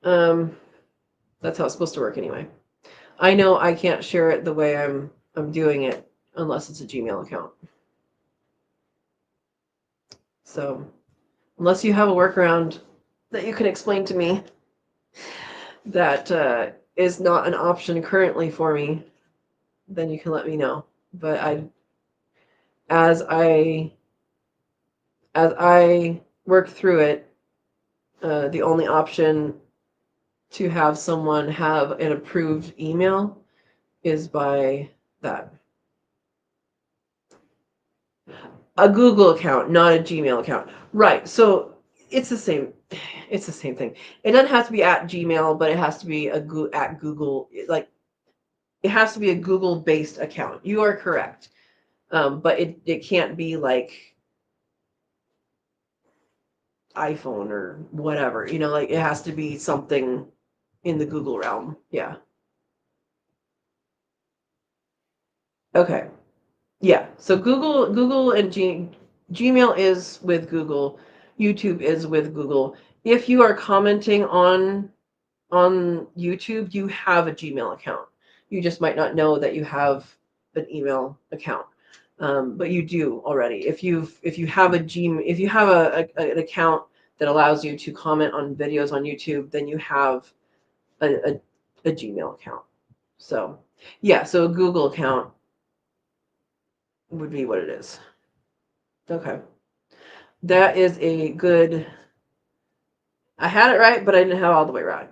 [SPEAKER 1] That's how it's supposed to work anyway. I know I can't share it the way I'm doing it unless it's a Gmail account. So unless you have a workaround that you can explain to me that is not an option currently for me, then you can let me know. But as I work through it, the only option to have someone have an approved email is by that. A Google account, not a Gmail account. Right. So it's the same thing. It doesn't have to be at Gmail, but it has to be at Google. Like, it has to be a Google-based account. You are correct. But it can't be like iPhone or whatever. Like, it has to be something in the Google realm. Yeah. Okay. Yeah. So Google and Gmail is with Google. YouTube is with Google. If you are commenting on YouTube, you have a Gmail account. You just might not know that you have an email account. But you do already. If you have an account that allows you to comment on videos on YouTube, then you have a Gmail account. So yeah, so a Google account would be what it is. Okay. That is a good. I had it right, but I didn't have it all the way right.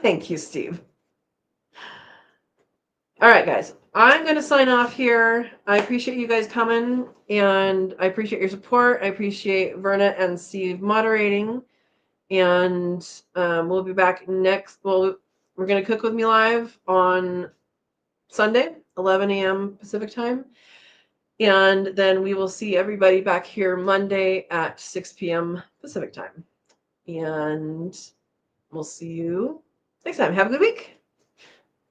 [SPEAKER 1] Thank you, Steve. All right, guys. I'm going to sign off here. I appreciate you guys coming, and I appreciate your support. I appreciate Verna and Steve moderating, and we'll be back next. Well, we're going to Cook With Me live on Sunday, 11 a.m. Pacific time. And then we will see everybody back here Monday at 6 p.m. Pacific time. And we'll see you next time. Have a good week.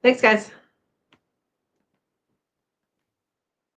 [SPEAKER 1] Thanks, guys.